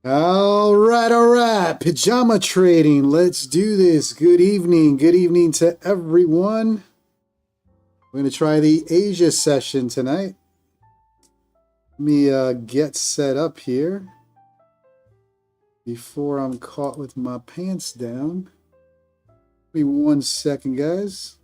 All right, all right. Pajama trading. Let's do this. Good evening. Good evening to everyone. We're going to try the Asia session tonight. Let me get set up here before I'm caught with my pants down. Give me 1 second, guys.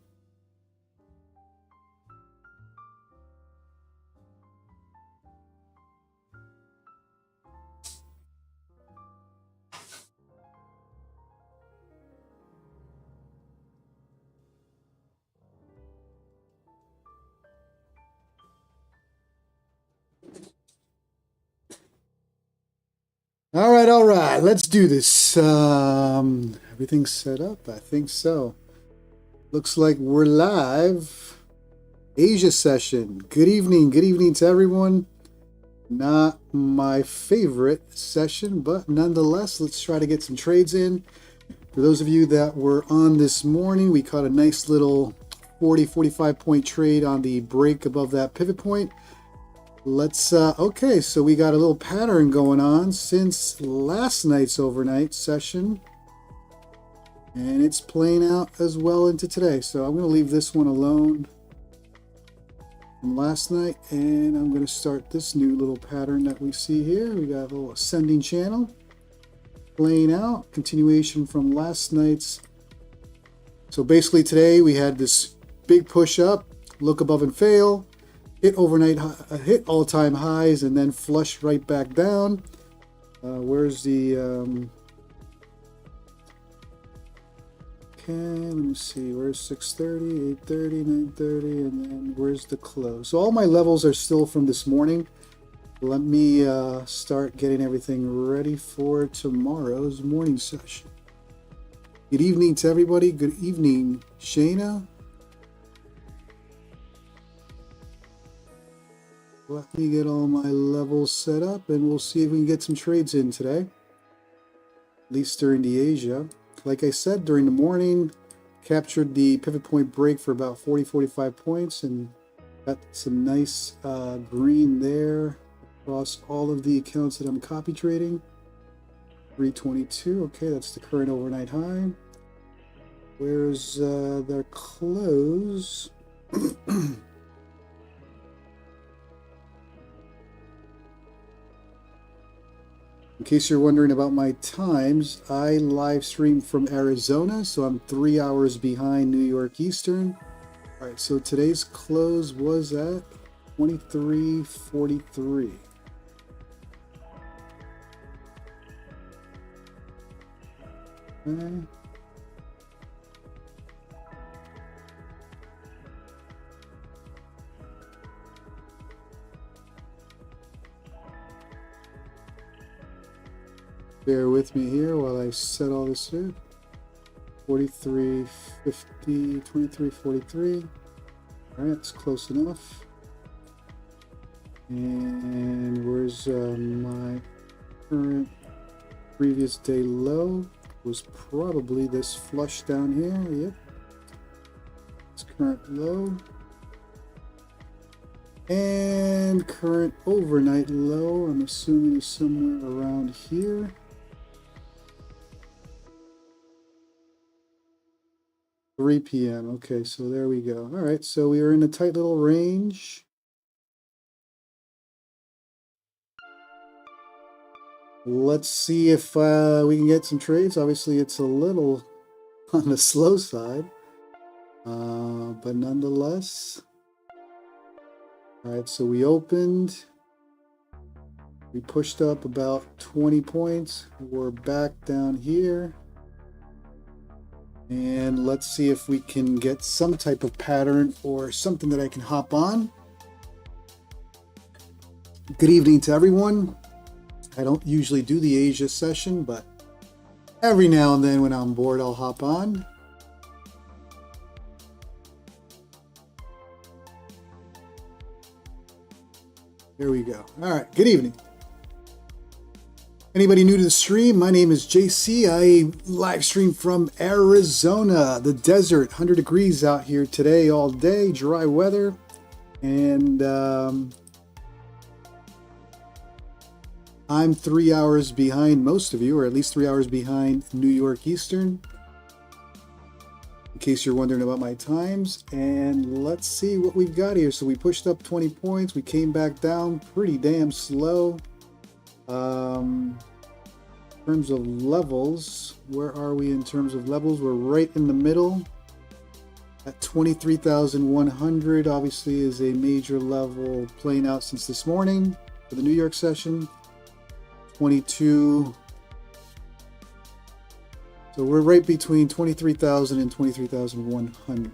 All right. Let's do this. Everything's set up? I think so. Looks like we're live. Asia session. Good evening to everyone. Not my favorite session, but nonetheless, let's try to get some trades in. For those of you that were on this morning, we caught a nice little 45 point trade on the break above that pivot point. Let's okay, so we got a little pattern going on since last night's overnight session, and it's playing out as well into today. So I'm going to leave this one alone from last night, and I'm going to start this new little pattern that we see here. We got a little ascending channel playing out, continuation from last night's. So basically today we had this big push up, look above and fail, hit overnight, hit all-time highs, and then flush right back down. Where's the okay, let me see, where's 6:30, 8:30, 9:30, and then where's the close? So all my levels are still from this morning. Let me start getting everything ready for tomorrow's morning session. Good evening to everybody. Good evening, Shayna. Let me get all my levels set up, and we'll see if we can get some trades in today, at least during the Asia. Like I said, during the morning, captured the pivot point break for about 45 points, and got some nice green there across all of the accounts that I'm copy trading. 322, okay, that's the current overnight high. Where's their close? In case you're wondering about my times, I live stream from Arizona, so I'm 3 hours behind New York Eastern. All right, so today's close was at 23:43. Okay. Bear with me here while I set all this in. 43.50, 23.43. All right, it's close enough. And where's my current previous day low? Was probably this flush down here. Yep. It's current low. And current overnight low, I'm assuming is somewhere around here. 3 p.m. Okay, so there we go. All right, so we are in a tight little range. Let's see if we can get some trades. Obviously, it's a little on the slow side, but nonetheless. All right, so we opened. We pushed up about 20 points. We're back down here. And let's see if we can get some type of pattern or something that I can hop on. Good evening to everyone. I don't usually do the Asia session, but every now and then when I'm bored, I'll hop on. There we go. All right, good evening. Anybody new to the stream? My name is JC. I live stream from Arizona, the desert. 100 degrees out here today, all day, dry weather. And I'm 3 hours behind most of you, or at least 3 hours behind New York Eastern, in case you're wondering about my times. And let's see what we've got here. So we pushed up 20 points. We came back down pretty damn slow. In terms of levels, where are we in terms of levels? We're right in the middle at 23,100. Obviously is a major level playing out since this morning for the New York session. 22. So we're right between 23,000 and 23,100.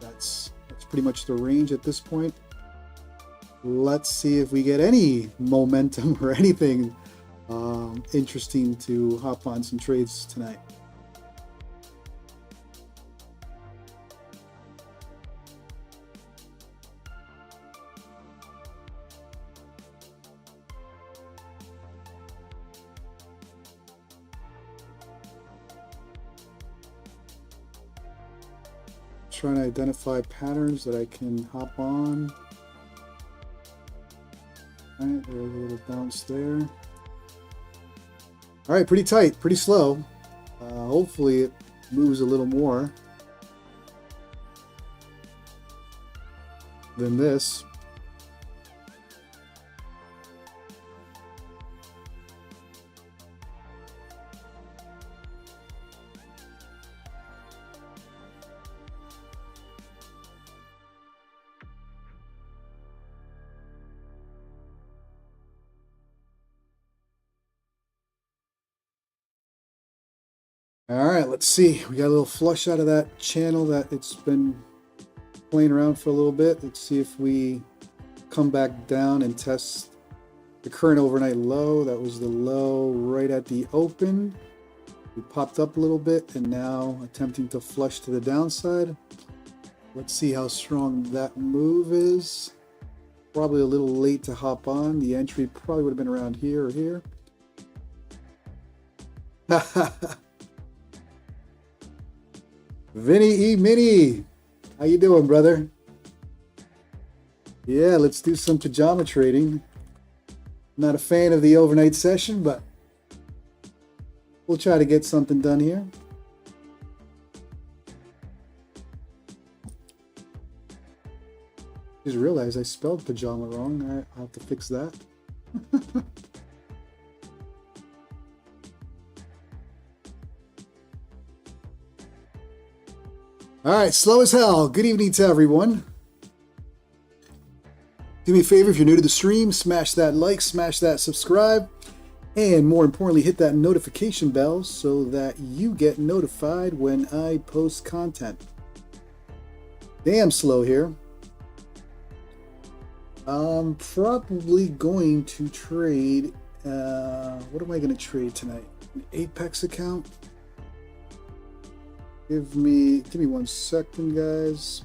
That's pretty much the range at this point. Let's see if we get any momentum or anything interesting to hop on some trades tonight. Trying to identify patterns that I can hop on. All right, there's a little bounce there. All right, pretty tight, pretty slow. Hopefully it moves a little more than this. All right, let's see. We got a little flush out of that channel that it's been playing around for a little bit. Let's see if we come back down and test the current overnight low. That was the low right at the open. We popped up a little bit and now attempting to flush to the downside. Let's see how strong that move is. Probably a little late to hop on. The entry probably would have been around here or here. Vinny E. Mini, how you doing, brother? Yeah, let's do some pajama trading. Not a fan of the overnight session, but we'll try to get something done here. Just realized I spelled pajama wrong. All right, I'll have to fix that. All right, slow as hell. Good evening to everyone. Do me a favor, if you're new to the stream, smash that like, smash that subscribe, and more importantly, hit that notification bell so that you get notified when I post content. Damn slow here. I'm probably going to trade, what am I going to trade tonight? An Apex account? Give me 1 second, guys.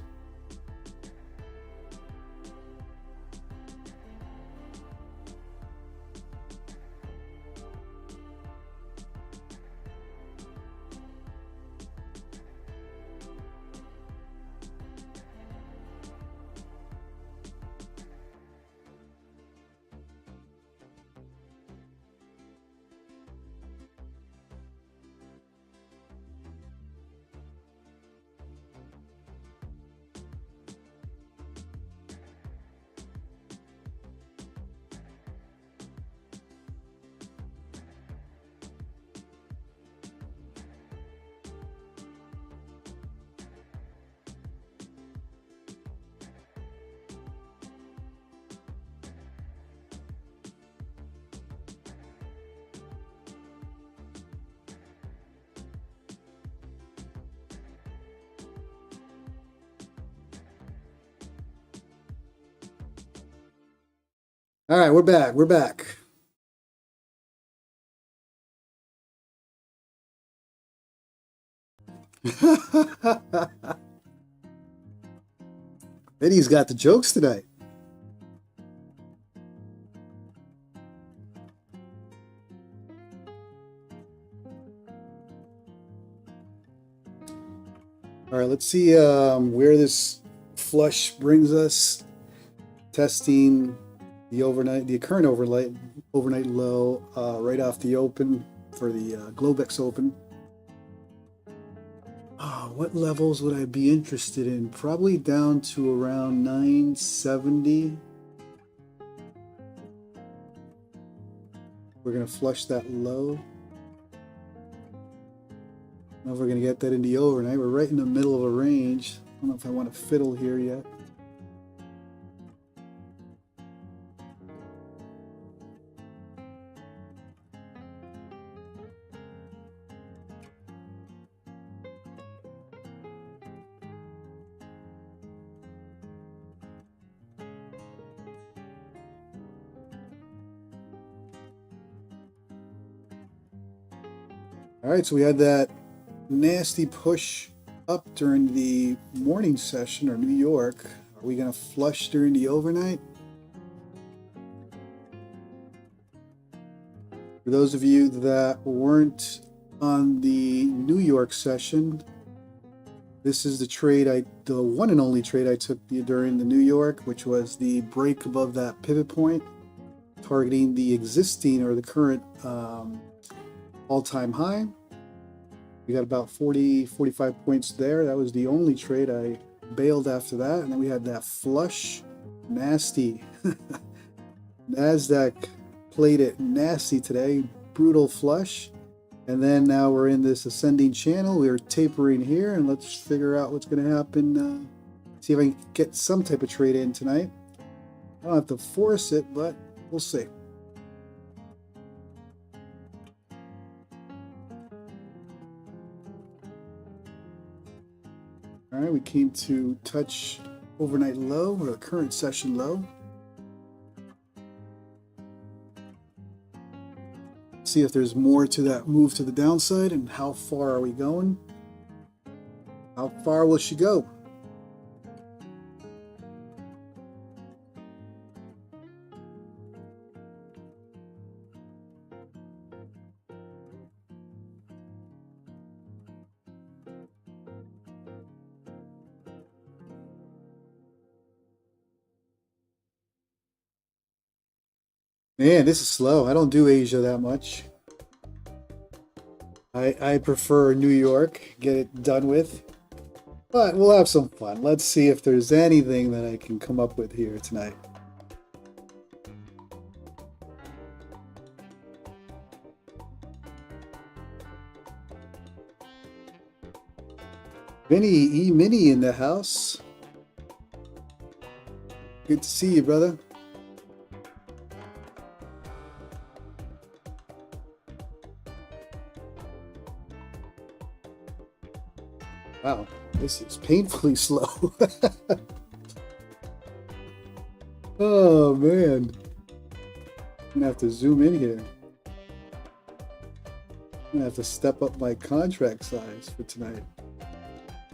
All right, we're back. We're back. Eddie's got the jokes tonight. All right, let's see where this flush brings us. Testing the current overnight low right off the open for the Globex Open. What levels would I be interested in? Probably down to around 970. We're going to flush that low. I don't know if we're going to get that in the overnight. We're right in the middle of a range. I don't know if I want to fiddle here yet. All right, so we had that nasty push up during the morning session, or New York. Are we going to flush during the overnight? For those of you that weren't on the New York session, this is the trade the one and only trade I took during the New York, which was the break above that pivot point, targeting the existing or the current all-time high. We got about 45 points there. That was the only trade. I bailed after that, and then we had that flush, nasty. NASDAQ played it nasty today, brutal flush, and then now we're in this ascending channel. We're tapering here, and let's figure out what's going to happen. See if I can get some type of trade in tonight. I don't have to force it, but we'll see. All right, we came to touch overnight low, or the current session low. See if there's more to that move to the downside, and how far are we going? How far will she go? Man, this is slow. I don't do Asia that much. I prefer New York, get it done with. But we'll have some fun. Let's see if there's anything that I can come up with here tonight. Vinny E-Mini in the house. Good to see you, brother. Wow, this is painfully slow. Oh man, I'm gonna have to zoom in here. I'm gonna have to step up my contract size for tonight.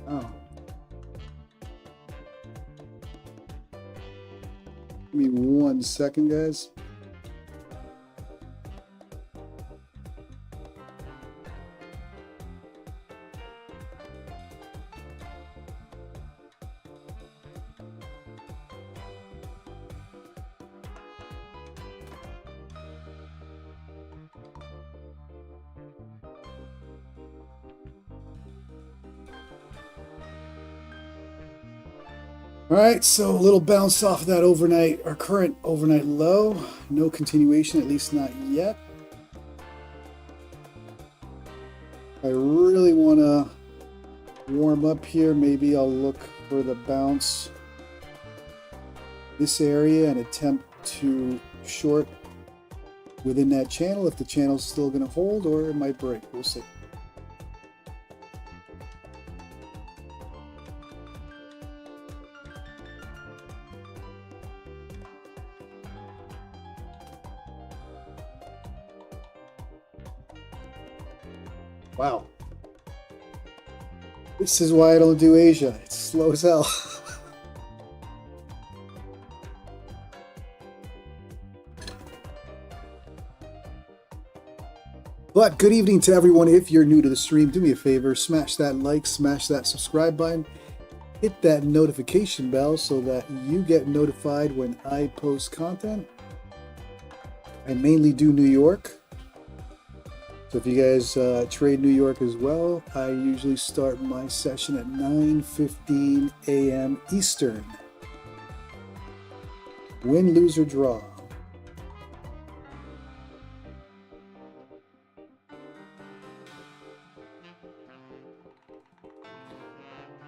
Wow. Give me 1 second, guys. All right, so a little bounce off of that overnight, our current overnight low. No continuation, at least not yet. I really want to warm up here. Maybe I'll look for the bounce this area and attempt to short within that channel if the channel's still going to hold, or it might break. We'll see. Wow. This is why I don't do Asia. It's slow as hell. But good evening to everyone. If you're new to the stream, do me a favor, smash that like, smash that subscribe button, hit that notification bell so that you get notified when I post content. I mainly do New York. So if you guys trade New York as well, I usually start my session at 9:15 a.m. Eastern. Win, lose, or draw.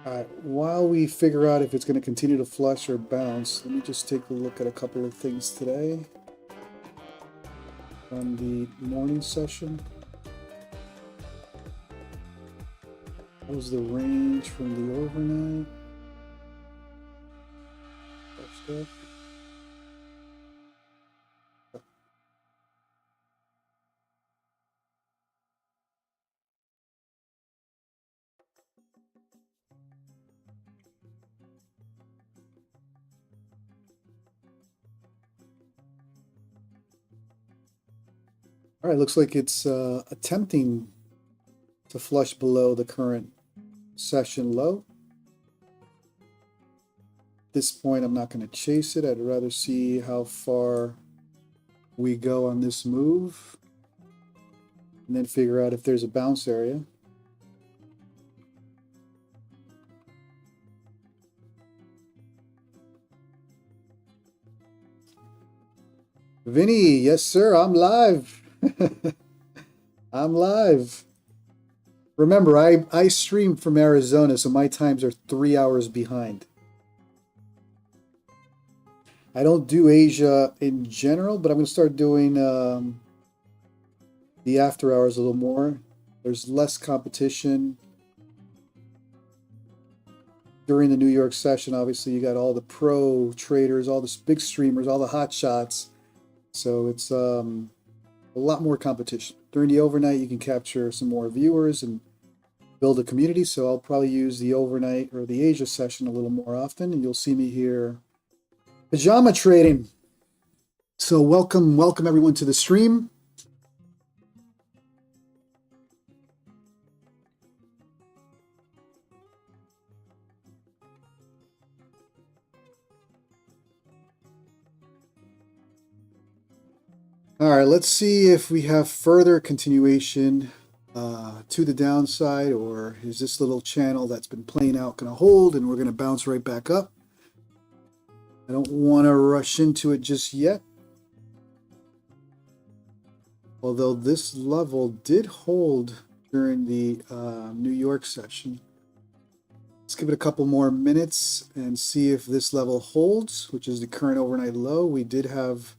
All right, while we figure out if it's going to continue to flush or bounce, let me just take a look at a couple of things today from the morning session. What was the range from the overnight? Topstep. All right, looks like it's attempting to flush below the current session low. At this point, I'm not going to chase it. I'd rather see how far we go on this move and then figure out if there's a bounce area. Vinny, yes, sir, I'm live. I'm live. Remember, I stream from Arizona, so my times are 3 hours behind. I don't do Asia in general, but I'm going to start doing the after hours a little more. There's less competition. During the New York session, obviously, you got all the pro traders, all the big streamers, all the hot shots. So it's a lot more competition. During the overnight, you can capture some more viewers and build a community. So I'll probably use the overnight or the Asia session a little more often, and you'll see me here pajama trading. So welcome everyone to the stream. All right, let's see if we have further continuation to the downside, or is this little channel that's been playing out going to hold and we're going to bounce right back up? I don't want to rush into it just yet. Although this level did hold during the New York session. Let's give it a couple more minutes and see if this level holds, which is the current overnight low. We did have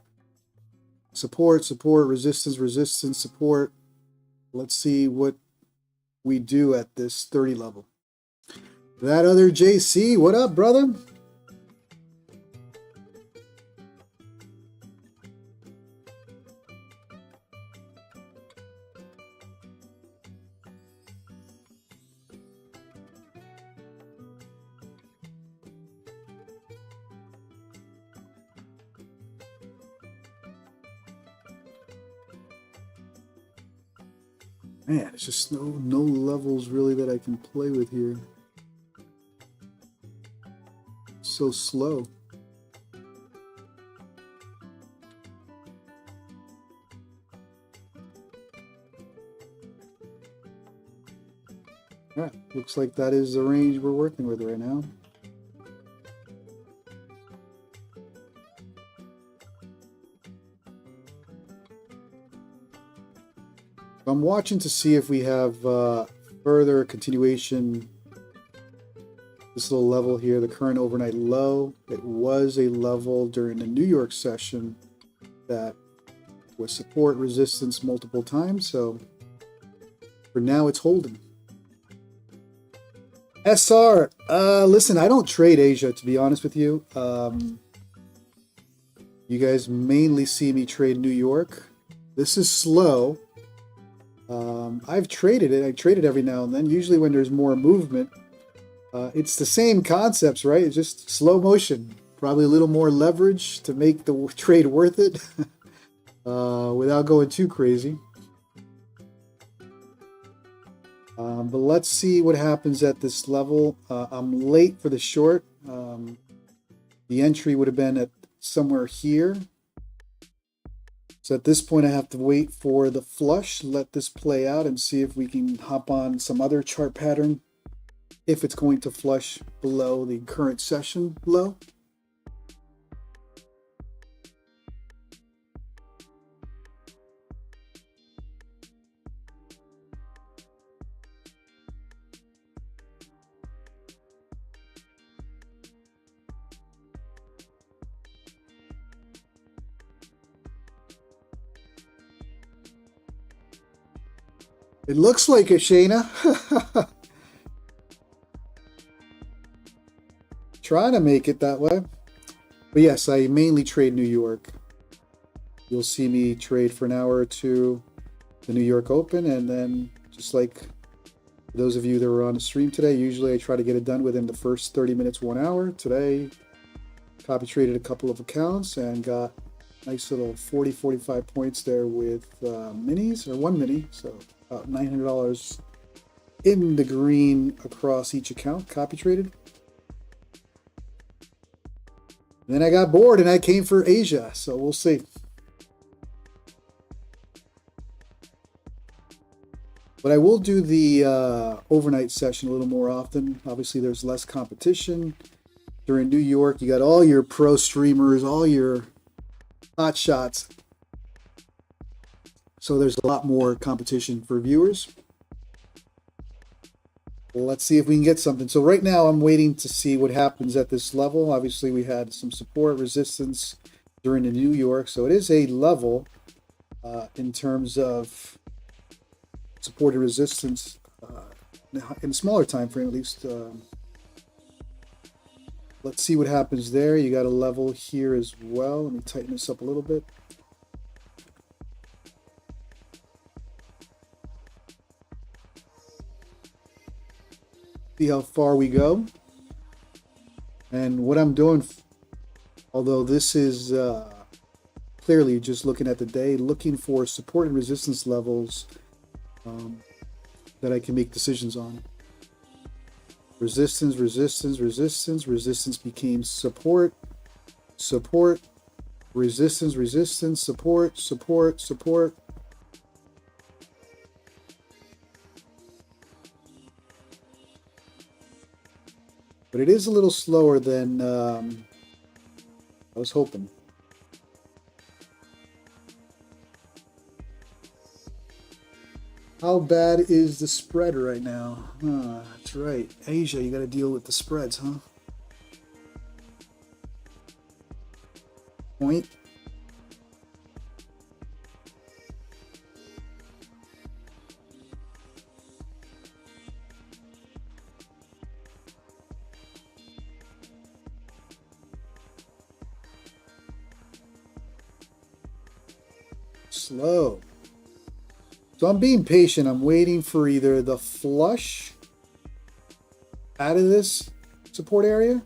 support, resistance, support. Let's see what we do at this 30 level. That other JC, what up, brother? Man, it's just no levels really that I can play with here. So slow. All right, looks like that is the range we're working with right now. I'm watching to see if we have further continuation. This little level here, the current overnight low. It was a level during the New York session that was support, resistance multiple times. So for now, it's holding. SR, listen, I don't trade Asia, to be honest with you. You guys mainly see me trade New York. This is slow. I've traded it. I trade it every now and then, usually when there's more movement. It's the same concepts, right? It's just slow motion. Probably a little more leverage to make the trade worth it without going too crazy. But let's see what happens at this level. I'm late for the short. The entry would have been at somewhere here. So at this point, I have to wait for the flush, let this play out, and see if we can hop on some other chart pattern if it's going to flush below the current session low. It looks like it, Shayna. Trying to make it that way. But yes, I mainly trade New York. You'll see me trade for an hour or two the New York Open, and then just like those of you that were on the stream today, usually I try to get it done within the first 30 minutes, 1 hour. Today, copy traded a couple of accounts and got nice little 40, 45 points there with minis, or one mini. So about $900 in the green across each account, copy traded. And then I got bored and I came for Asia, so we'll see. But I will do the overnight session a little more often. Obviously, there's less competition. During New York, you got all your pro streamers, all your hot shots. So there's a lot more competition for viewers. Let's see if we can get something. So right now I'm waiting to see what happens at this level. Obviously we had some support resistance during the New York. So it is a level in terms of support and resistance in a smaller time frame at least. Let's see what happens there. You got a level here as well. Let me tighten this up a little bit. See how far we go. And what I'm doing, although this is clearly just looking at the day, looking for support and resistance levels that I can make decisions on. Resistance, resistance, resistance, resistance became support, support, resistance, resistance, support, support, support. But it is a little slower than I was hoping. How bad is the spread right now? That's right. Asia, you got to deal with the spreads, huh? Point. Slow. So I'm being patient. I'm waiting for either the flush out of this support area,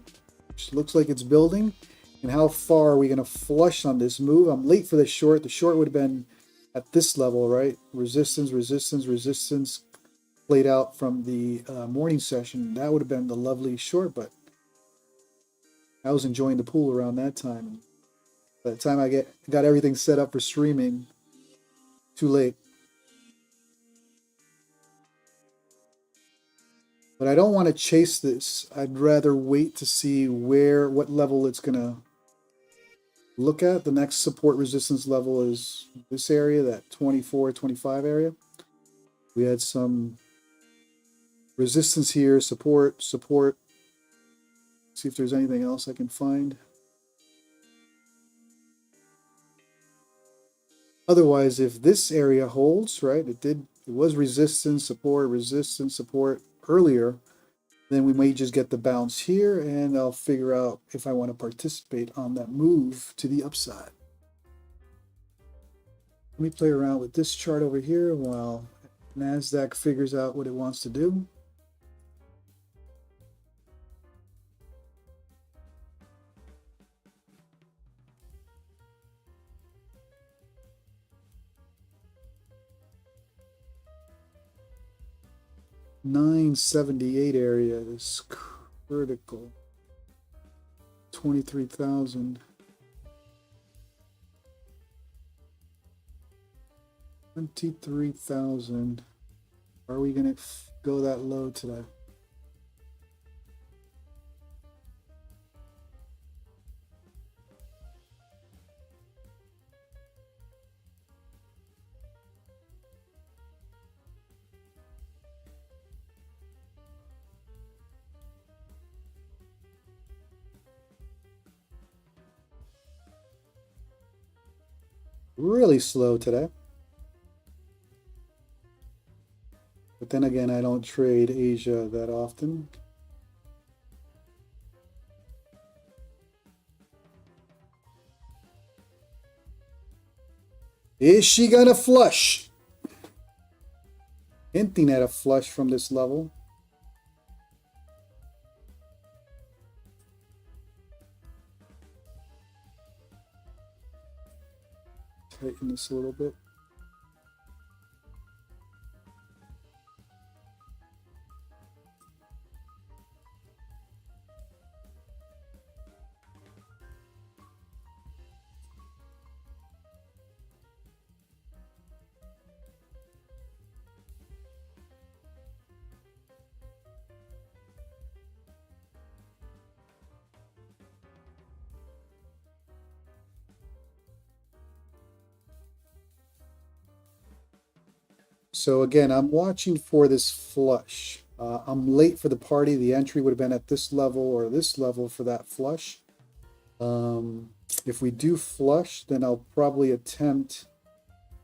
which looks like it's building, and how far are we going to flush on this move. I'm late for the short. The short would have been at this level, right? Resistance, resistance, resistance played out from the morning session. That would have been the lovely short, but I was enjoying the pool around that time. By the time I got everything set up for streaming, too late. But I don't want to chase this. I'd rather wait to see what level it's going to look at. The next support resistance level is this area, that 24, 25 area. We had some resistance here, support, support. See if there's anything else I can find. Otherwise, if this area holds, right, it was resistance, support earlier, then we may just get the bounce here, and I'll figure out if I want to participate on that move to the upside. Let me play around with this chart over here while NASDAQ figures out what it wants to do. $978 area is critical. 23,000. 23,000. Are we going to go that low today? Really slow today. But then again, I don't trade Asia that often. Is she gonna flush? Hinting at a flush from this level. Tighten this a little bit. So again, I'm watching for this flush. I'm late for the party. The entry would have been at this level or this level for that flush. If we do flush, then I'll probably attempt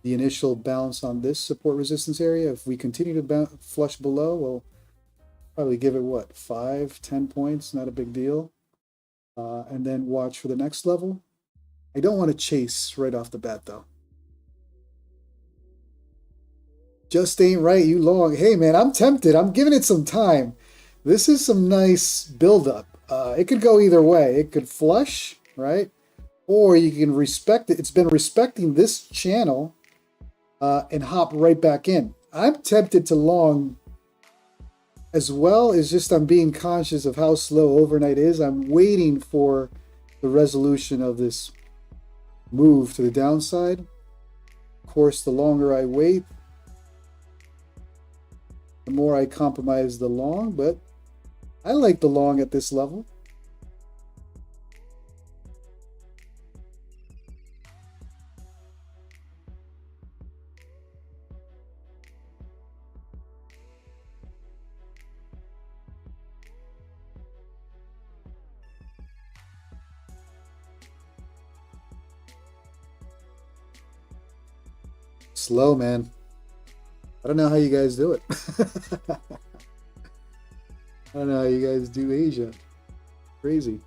the initial bounce on this support resistance area. If we continue to flush below, we'll probably give it, what, 5-10 points, not a big deal. And then watch for the next level. I don't want to chase right off the bat, though. Just ain't right, you long. Hey, man, I'm tempted. I'm giving it some time. This is some nice buildup. It could go either way. It could flush, right? Or you can respect it. It's been respecting this channel and hop right back in. I'm tempted to long as well. As just I'm being conscious of how slow overnight is. I'm waiting for the resolution of this move to the downside. Of course, the longer I wait, the more I compromise the long, but I like the long at this level. Slow, man. I don't know how you guys do it. I don't know how you guys do Asia. Crazy.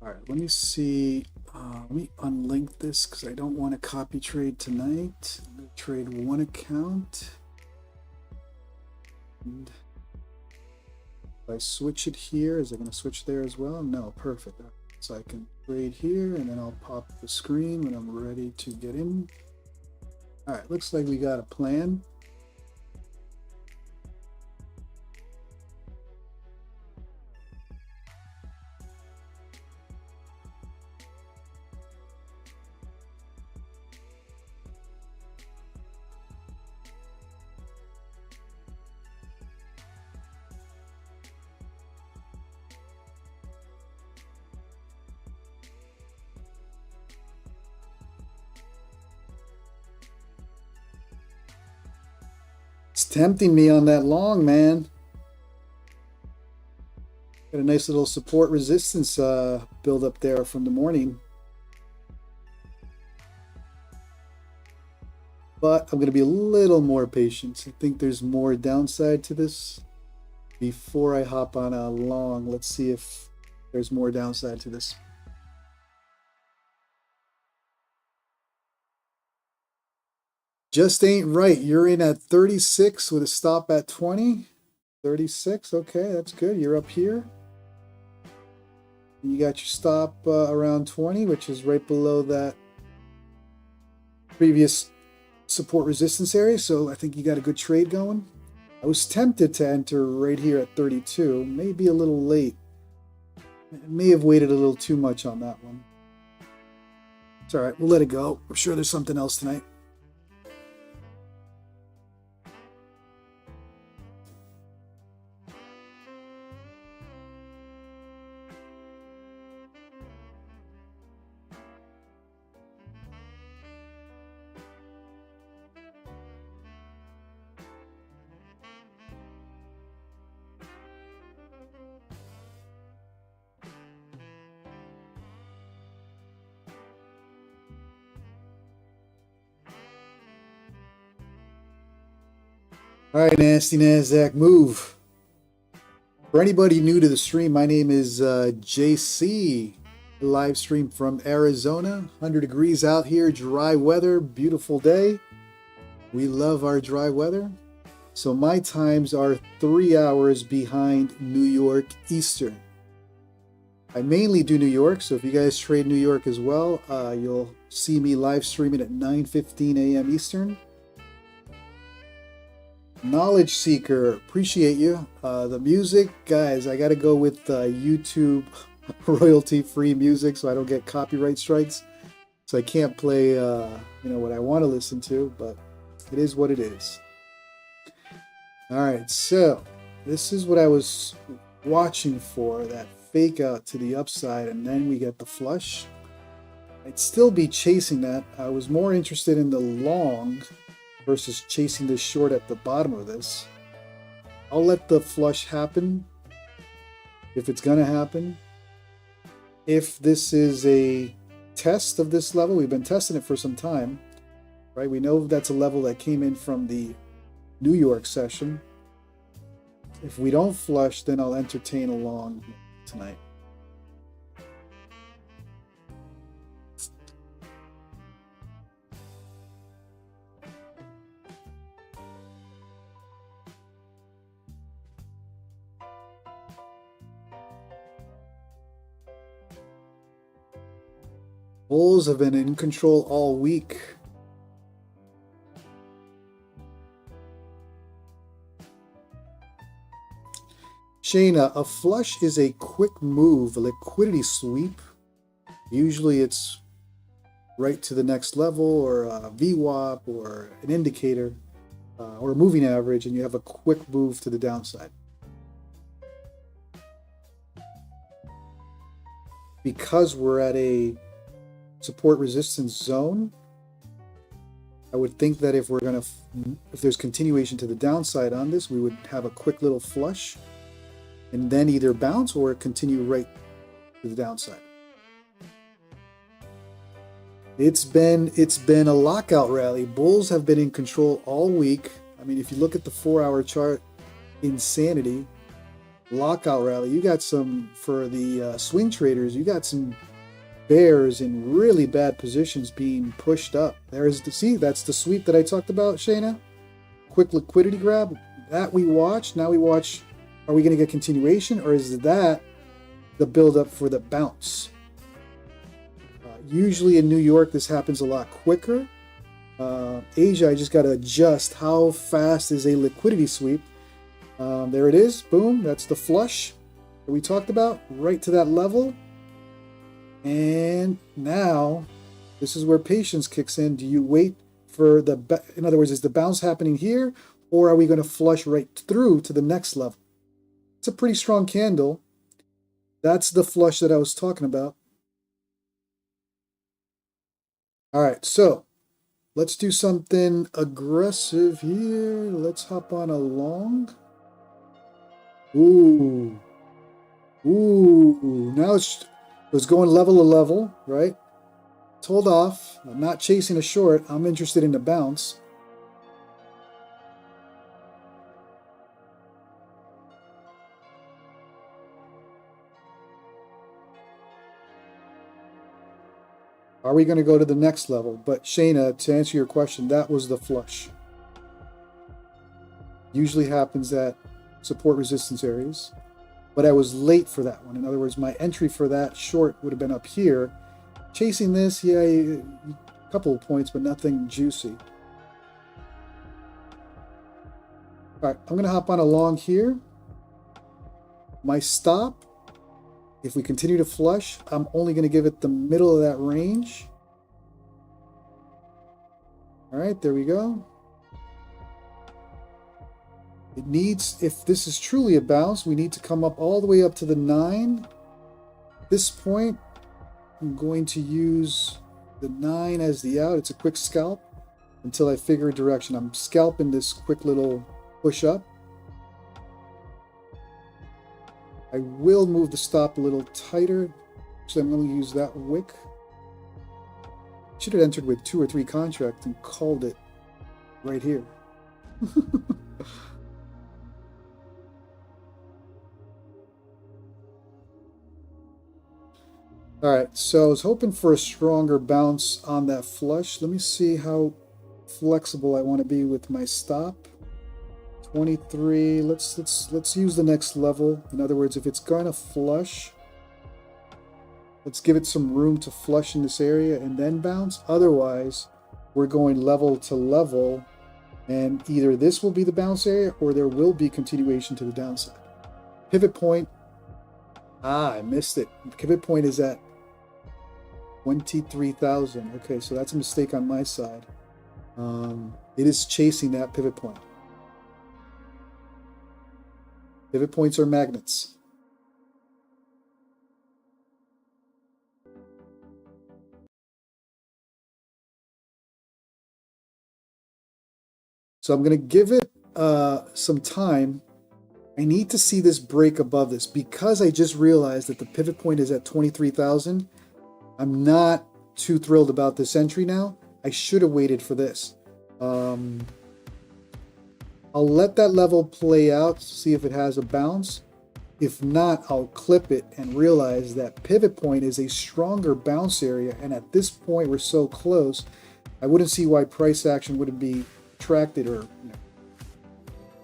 All right, let me see. Let me unlink this because I don't want to copy trade tonight. I'm going to trade one account. And if I switch it here, is it going to switch there as well? No, perfect. So I can trade here and then I'll pop the screen when I'm ready to get in. All right, looks like we got a plan. It's tempting me on that long, man. Got a nice little support resistance build up there from the morning. But I'm going to be a little more patient. I think there's more downside to this before I hop on a long. Let's see if there's more downside to this. Just ain't right. You're in at 36 with a stop at 20. 36, okay, that's good. You're up here. You got your stop around 20, which is right below that previous support resistance area, so I think you got a good trade going. I was tempted to enter right here at 32, maybe a little late. I may have waited a little too much on that one. It's all right, we'll let it go. I'm sure there's something else tonight. All right, nasty NASDAQ move. For anybody new to the stream, my name is JC. Live stream from Arizona. 100 degrees out here, dry weather, beautiful day. We love our dry weather. So my times are 3 hours behind New York Eastern. I mainly do New York, so if you guys trade New York as well, you'll see me live streaming at 9:15 a.m. Eastern. Knowledge Seeker, appreciate you. The music, guys, I got to go with YouTube royalty-free music so I don't get copyright strikes. So I can't play, what I want to listen to, but it is what it is. All right, so this is what I was watching for, that fake out to the upside, and then we get the flush. I'd still be chasing that. I was more interested in the long versus chasing this short at the bottom of this. I'll let the flush happen if it's gonna happen. If this is a test of this level, we've been testing it for some time, right? We know that's a level that came in from the New York session. If we don't flush, then I'll entertain a long tonight. Bulls have been in control all week. Shayna, a flush is a quick move, a liquidity sweep. Usually it's right to the next level, or a VWAP, or an indicator, or a moving average, and you have a quick move to the downside. Because we're at a support resistance zone, I would think that if there's continuation to the downside on this, we would have a quick little flush and then either bounce or continue right to the downside. It's been a lockout rally. Bulls have been in control all week. I mean, if you look at the 4-hour chart, insanity. Lockout rally. You got some, for the swing traders, you got some bears in really bad positions being pushed up. There's that's the sweep that I talked about, Shayna. Quick liquidity grab. That we watched. Now we watch, are we going to get continuation, or is that the buildup for the bounce? Usually in New York, this happens a lot quicker. Asia, I just got to adjust how fast is a liquidity sweep. There it is. Boom. That's the flush that we talked about, right to that level. And now this is where patience kicks in. Do you wait for in other words, is the bounce happening here, or are we going to flush right through to the next level? It's a pretty strong candle. That's the flush that I was talking about. All right, so let's do something aggressive here. Let's hop on a long. Ooh. Now it was going level to level, right? Hold off. I'm not chasing a short. I'm interested in the bounce. Are we going to go to the next level? But Shayna, to answer your question, that was the flush. Usually happens at support resistance areas. But I was late for that one. In other words, my entry for that short would have been up here. Chasing this, yeah, a couple of points, but nothing juicy. All right, I'm going to hop on along here. My stop, if we continue to flush, I'm only going to give it the middle of that range. All right, there we go. It needs, if this is truly a bounce, we need to come up all the way up to the 9. At this point, I'm going to use the 9 as the out. It's a quick scalp until I figure a direction. I'm scalping this quick little push up. I will move the stop a little tighter, so I'm going to use that wick. Should have entered with 2 or 3 contracts and called it right here. All right, so I was hoping for a stronger bounce on that flush. Let me see how flexible I want to be with my stop. 23. Let's use the next level. In other words, if it's going to flush, let's give it some room to flush in this area and then bounce. Otherwise, we're going level to level, and either this will be the bounce area or there will be continuation to the downside. Pivot point. I missed it. Pivot point is at 23,000. Okay, so that's a mistake on my side. It is chasing that pivot point. Pivot points are magnets. So I'm going to give it some time. I need to see this break above this because I just realized that the pivot point is at 23,000. I'm not too thrilled about this entry now. I should have waited for this. I'll let that level play out, see if it has a bounce. If not, I'll clip it and realize that pivot point is a stronger bounce area. And at this point, we're so close, I wouldn't see why price action wouldn't be attracted or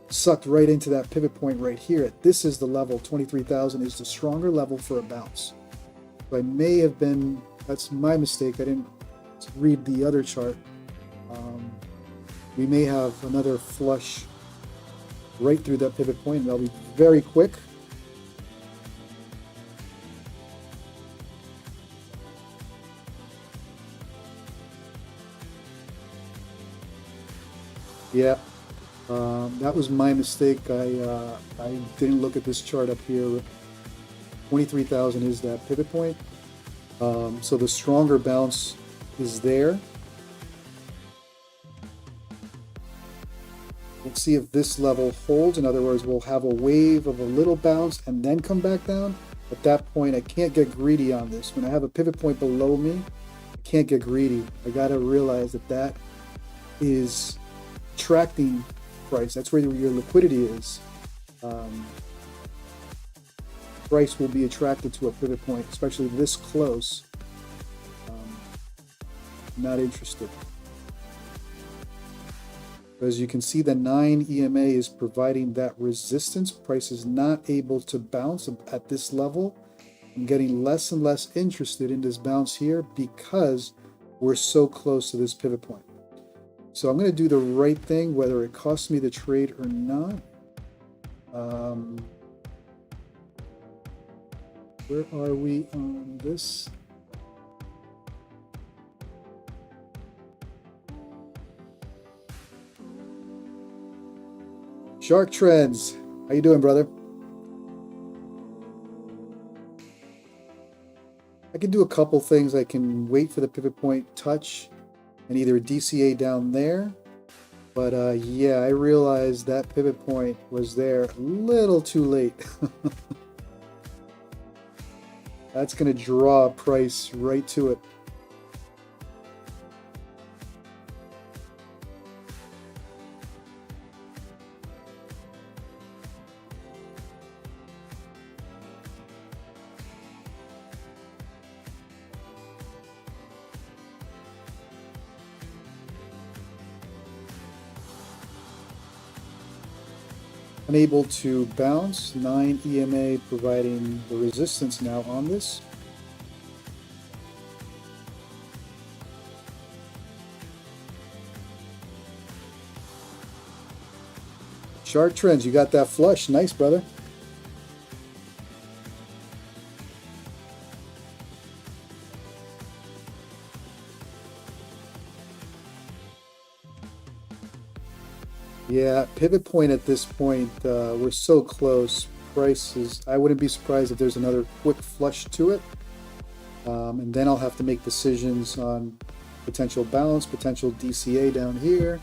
sucked right into that pivot point right here. This is the level, 23,000 is the stronger level for a bounce. So I may have been, that's my mistake. I didn't read the other chart. We may have another flush right through that pivot point. That'll be very quick. Yeah, that was my mistake. I didn't look at this chart up here. 23,000 is that pivot point. So the stronger bounce is there. Let's see if this level holds. In other words, we'll have a wave of a little bounce and then come back down. At that point, I can't get greedy on this. When I have a pivot point below me, I can't get greedy. I got to realize that that is attracting price. That's where your liquidity is. Price will be attracted to a pivot point, especially this close. Not interested. As you can see, the 9 EMA is providing that resistance. Price is not able to bounce at this level. I'm getting less and less interested in this bounce here because we're so close to this pivot point. So I'm going to do the right thing, whether it costs me the trade or not. Where are we on this? Shark Trends, how you doing, brother? I can do a couple things. I can wait for the pivot point touch and either DCA down there. But yeah, I realized that pivot point was there a little too late. That's going to draw price right to it. Unable to bounce. 9 EMA providing the resistance now on this. Chart trends, you got that flush. Nice, brother. Yeah, pivot point at this point, we're so close. Prices, I wouldn't be surprised if there's another quick flush to it. And then I'll have to make decisions on potential bounce, potential DCA down here.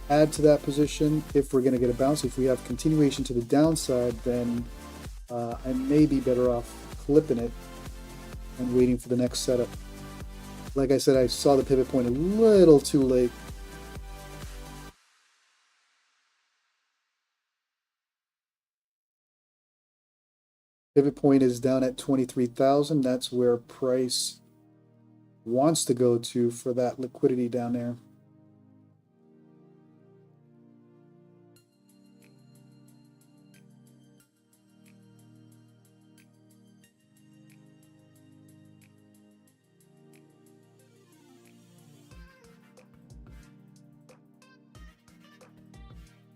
Add to that position if we're going to get a bounce. If we have continuation to the downside, then I may be better off clipping it and waiting for the next setup. Like I said, I saw the pivot point a little too late. Pivot point is down at 23,000. That's where price wants to go to for that liquidity down there.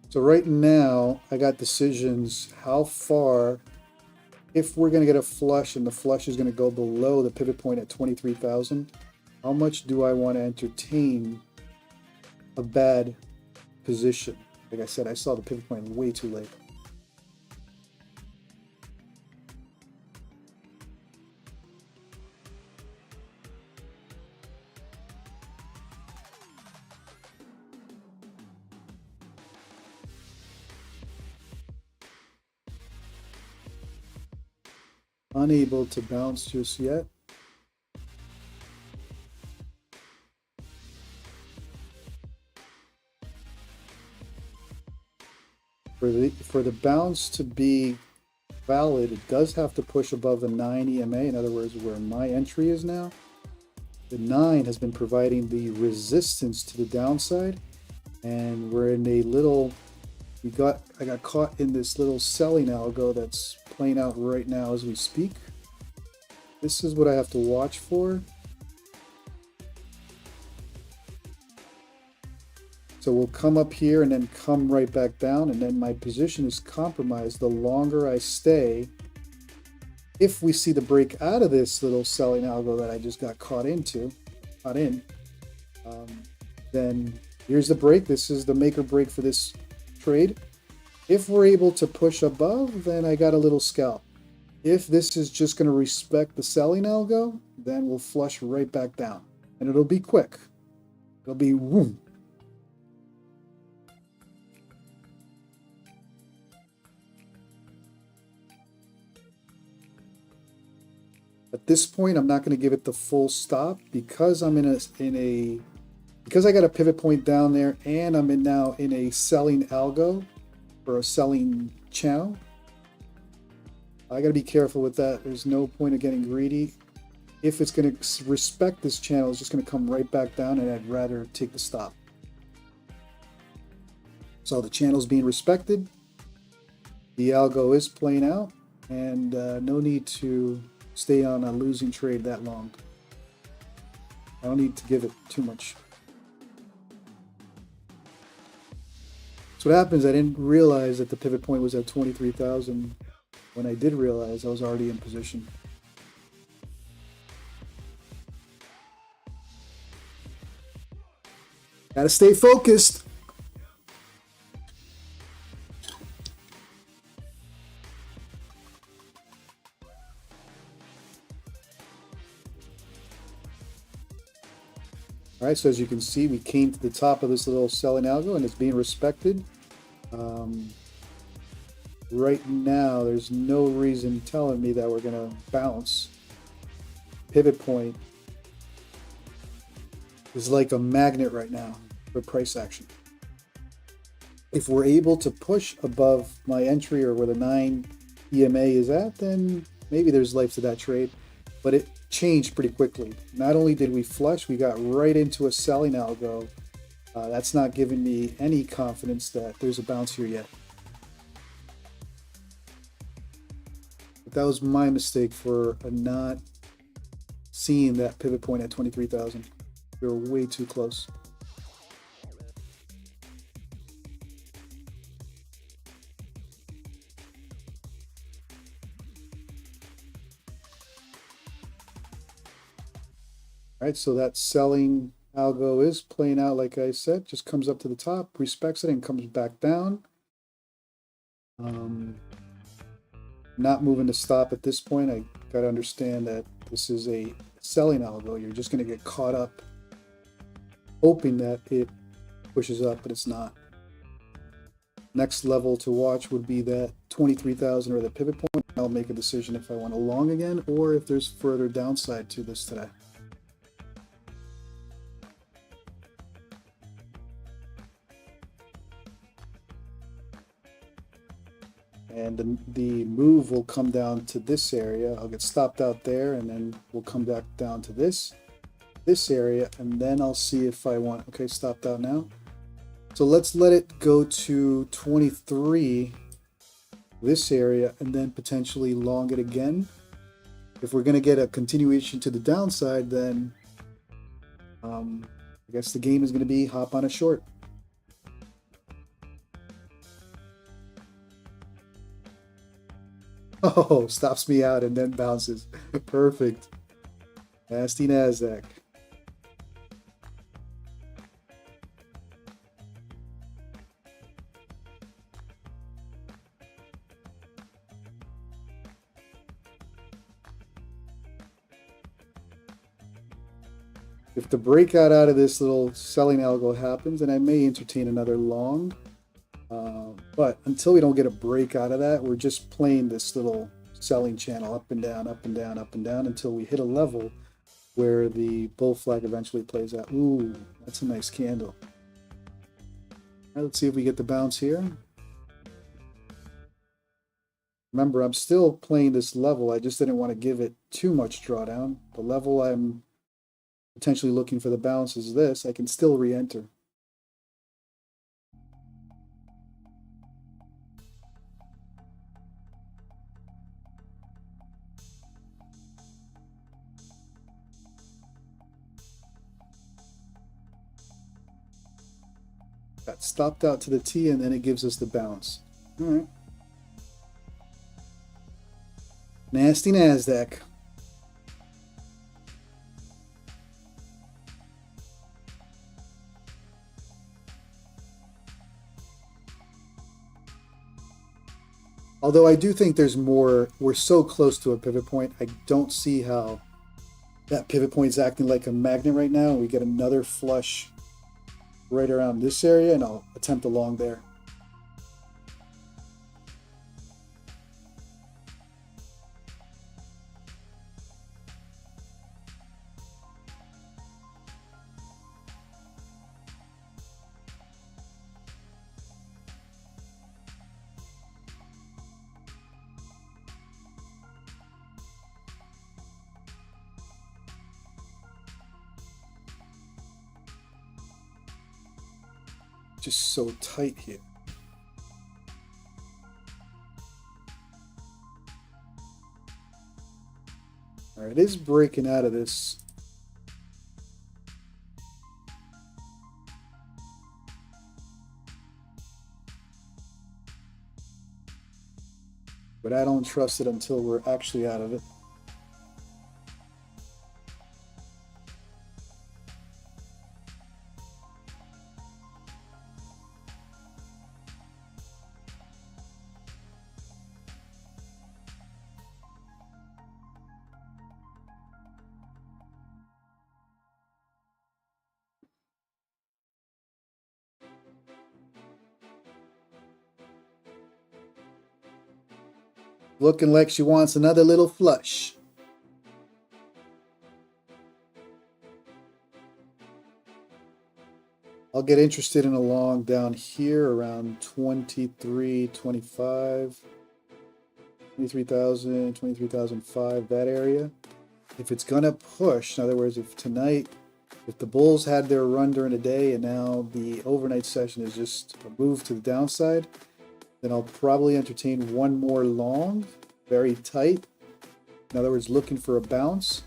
So right now, I got decisions how far, if we're going to get a flush and the flush is going to go below the pivot point at 23,000, how much do I want to entertain a bad position? Like I said, I saw the pivot point way too late. Unable to bounce just yet. For the bounce to be valid, it does have to push above the 9 EMA. In other words, where my entry is now, the 9 has been providing the resistance to the downside, and we're in a little. I got caught in this little selling algo that's playing out right now as we speak. This is what I have to watch for. So we'll come up here and then come right back down, and then my position is compromised the longer I stay. If we see the break out of this little selling algo that I just got caught in, then here's the break. This is the make or break for this trade. If we're able to push above, then I got a little scalp. If this is just going to respect the selling algo, then we'll flush right back down, and it'll be quick. It'll be whoom. At this point, I'm not going to give it the full stop because I'm because I got a pivot point down there, and I'm now in a selling algo or a selling channel. I got to be careful with that. There's no point of getting greedy. If it's going to respect this channel, it's just going to come right back down, and I'd rather take the stop. So the channel's being respected. The algo is playing out, and no need to stay on a losing trade that long. I don't need to give it too much. So what happens, I didn't realize that the pivot point was at 23,000. When I did realize, I was already in position. Gotta stay focused. All right, so as you can see, we came to the top of this little selling algo, and it's being respected. Right now, there's no reason telling me that we're going to bounce. Pivot point is like a magnet right now for price action. If we're able to push above my entry or where the 9 EMA is at, then maybe there's life to that trade. But it changed pretty quickly. Not only did we flush, we got right into a selling algo. That's not giving me any confidence that there's a bounce here yet. But that was my mistake for not seeing that pivot point at 23,000. We were way too close. right, so that selling algo is playing out like I said, just comes up to the top, respects it, and comes back down. Not moving to stop at this point. I got to understand that this is a selling algo. You're just going to get caught up hoping that it pushes up, but it's not. Next level to watch would be that 23,000 or the pivot point. I'll make a decision if I want to long again or if there's further downside to this today. And the move will come down to this area. I'll get stopped out there, and then we'll come back down to this area, and then I'll see if I want, okay, stopped out now. So let's let it go to 23, this area, and then potentially long it again. If we're going to get a continuation to the downside, then I guess the game is going to be hop on a short. Oh, stops me out and then bounces. Perfect. Nasty NASDAQ. If the breakout out of this little selling algo happens, then I may entertain another long. But until we don't get a break out of that, we're just playing this little selling channel up and down, up and down, up and down until we hit a level where the bull flag eventually plays out. Ooh, that's a nice candle. All right, let's see if we get the bounce here. Remember, I'm still playing this level. I just didn't want to give it too much drawdown. The level I'm potentially looking for the bounce is this. I can still re-enter. Got stopped out to the T, and then it gives us the bounce. All right. Nasty NASDAQ. Although I do think there's more, we're so close to a pivot point, I don't see how that pivot point is acting like a magnet right now. We get another flush right around this area, and I'll attempt a long there. Just so tight here. All right, it is breaking out of this. But I don't trust it until we're actually out of it. Looking like she wants another little flush. I'll get interested in a long down here around 23, 25, 23,000, 23,005, that area. If it's going to push, in other words, if tonight, if the bulls had their run during the day and now the overnight session is just a move to the downside, then I'll probably entertain one more long, very tight. In other words, looking for a bounce.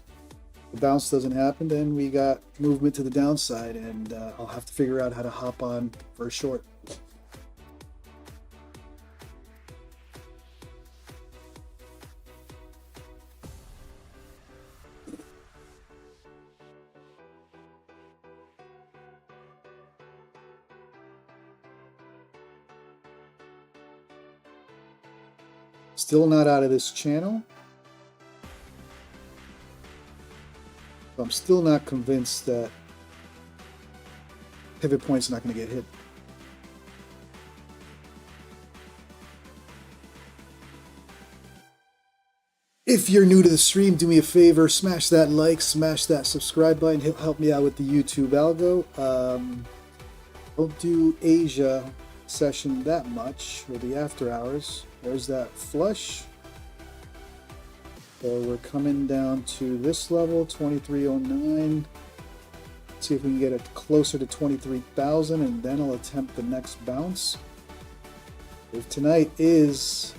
If the bounce doesn't happen, then we got movement to the downside, and I'll have to figure out how to hop on for a short. Still not out of this channel. So I'm still not convinced that pivot point's not going to get hit. If you're new to the stream, do me a favor, smash that like, smash that subscribe button, help me out with the YouTube algo. Don't do Asia session that much, or the after hours. There's that flush. So we're coming down to this level, 2309. See if we can get it closer to 23,000, and then I'll attempt the next bounce. If tonight is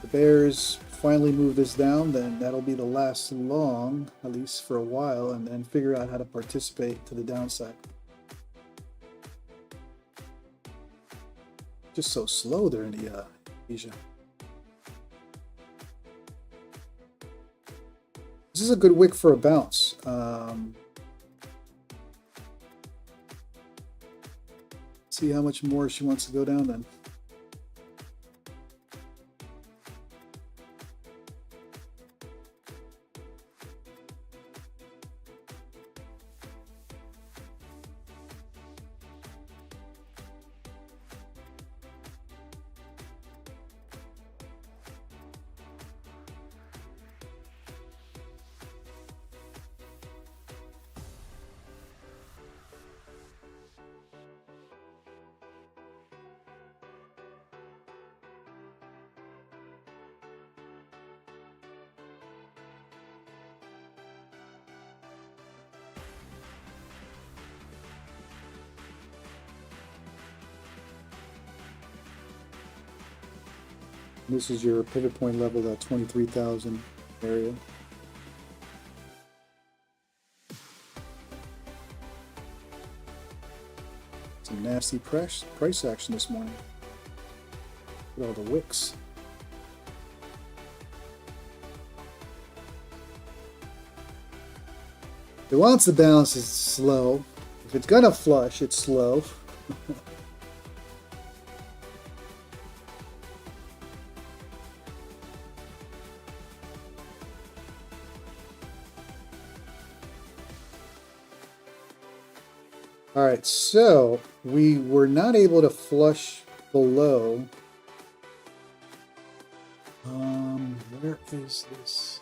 the bears finally move this down, then that'll be the last long, at least for a while, and then figure out how to participate to the downside. Just so slow there in the Asia. This is a good wick for a bounce. See how much more she wants to go down then. This is your pivot point level, that 23,000 area. Some nasty price action this morning. Look at all the wicks. If it wants to bounce, it's slow. If it's gonna flush, it's slow. All right, so we were not able to flush below. Where is this?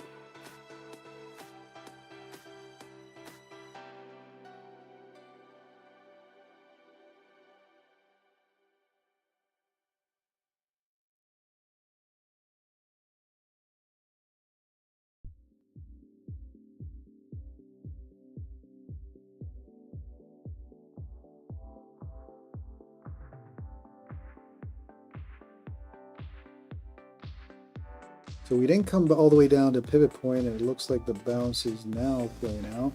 So we didn't come all the way down to pivot point, and it looks like the bounce is now playing out.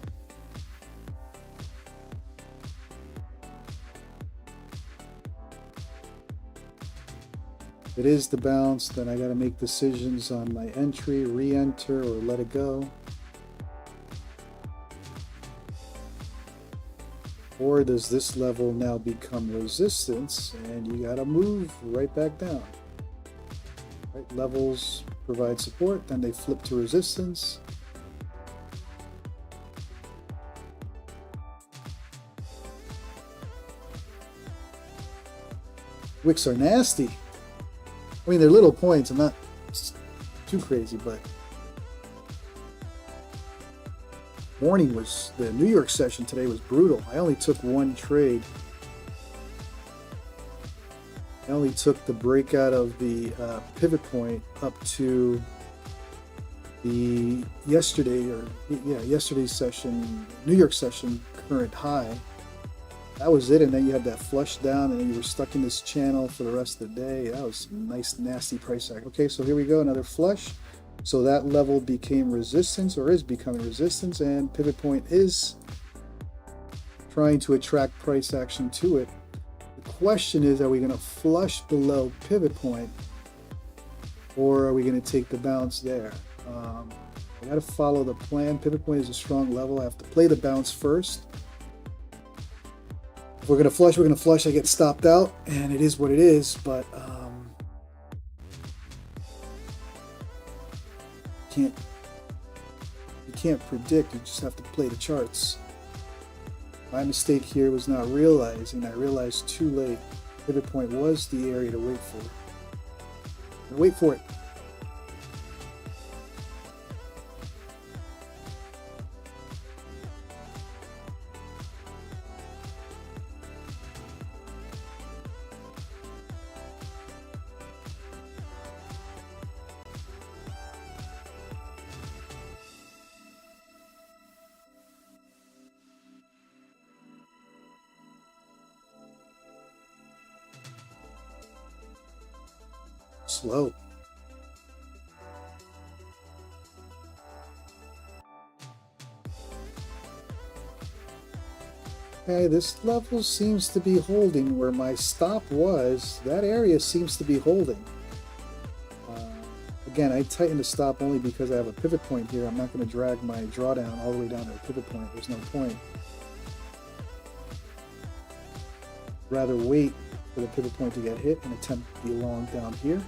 If it is the bounce, then I got to make decisions on my entry, re-enter, or let it go. Or does this level now become resistance, and you got to move right back down? Right, levels provide support, then they flip to resistance. Wicks are nasty. I mean, they're little points. I'm not too crazy, but morning was, the New York session today was brutal. I only took one trade. I only took the breakout of the pivot point up to the yesterday's session, New York session current high. That was it, and then you had that flush down, and then you were stuck in this channel for the rest of the day. That was some nice, nasty price action. Okay, so here we go, another flush. So that level became resistance, or is becoming resistance, and pivot point is trying to attract price action to it. The question is, are we going to flush below pivot point, or are we going to take the bounce there? I got to follow the plan. Pivot point is a strong level. I have to play the bounce first. If we're going to flush, we're going to flush. I get stopped out, and it is what it is, but you can't predict. You just have to play the charts. My mistake here was not realizing. I realized too late. Pivot point was the area to wait for. And wait for it. Slow. Okay, this level seems to be holding where my stop was. That area seems to be holding. Again, I tightened the stop only because I have a pivot point here. I'm not going to drag my drawdown all the way down to a pivot point. There's no point. Rather wait for the pivot point to get hit and attempt to be long down here.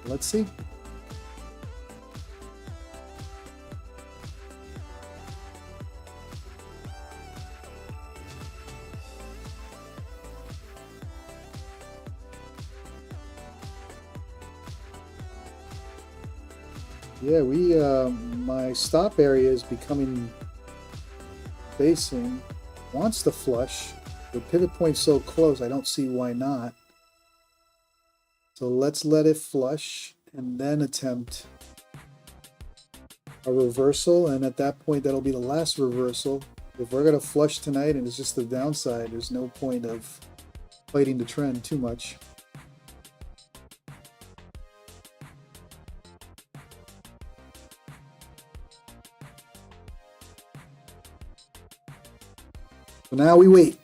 Let's see. Yeah, my stop area is becoming facing, wants to flush. The pivot point's so close, I don't see why not. So let's let it flush and then attempt a reversal. And at that point, that'll be the last reversal. If we're going to flush tonight and it's just the downside, there's no point of fighting the trend too much. So now we wait.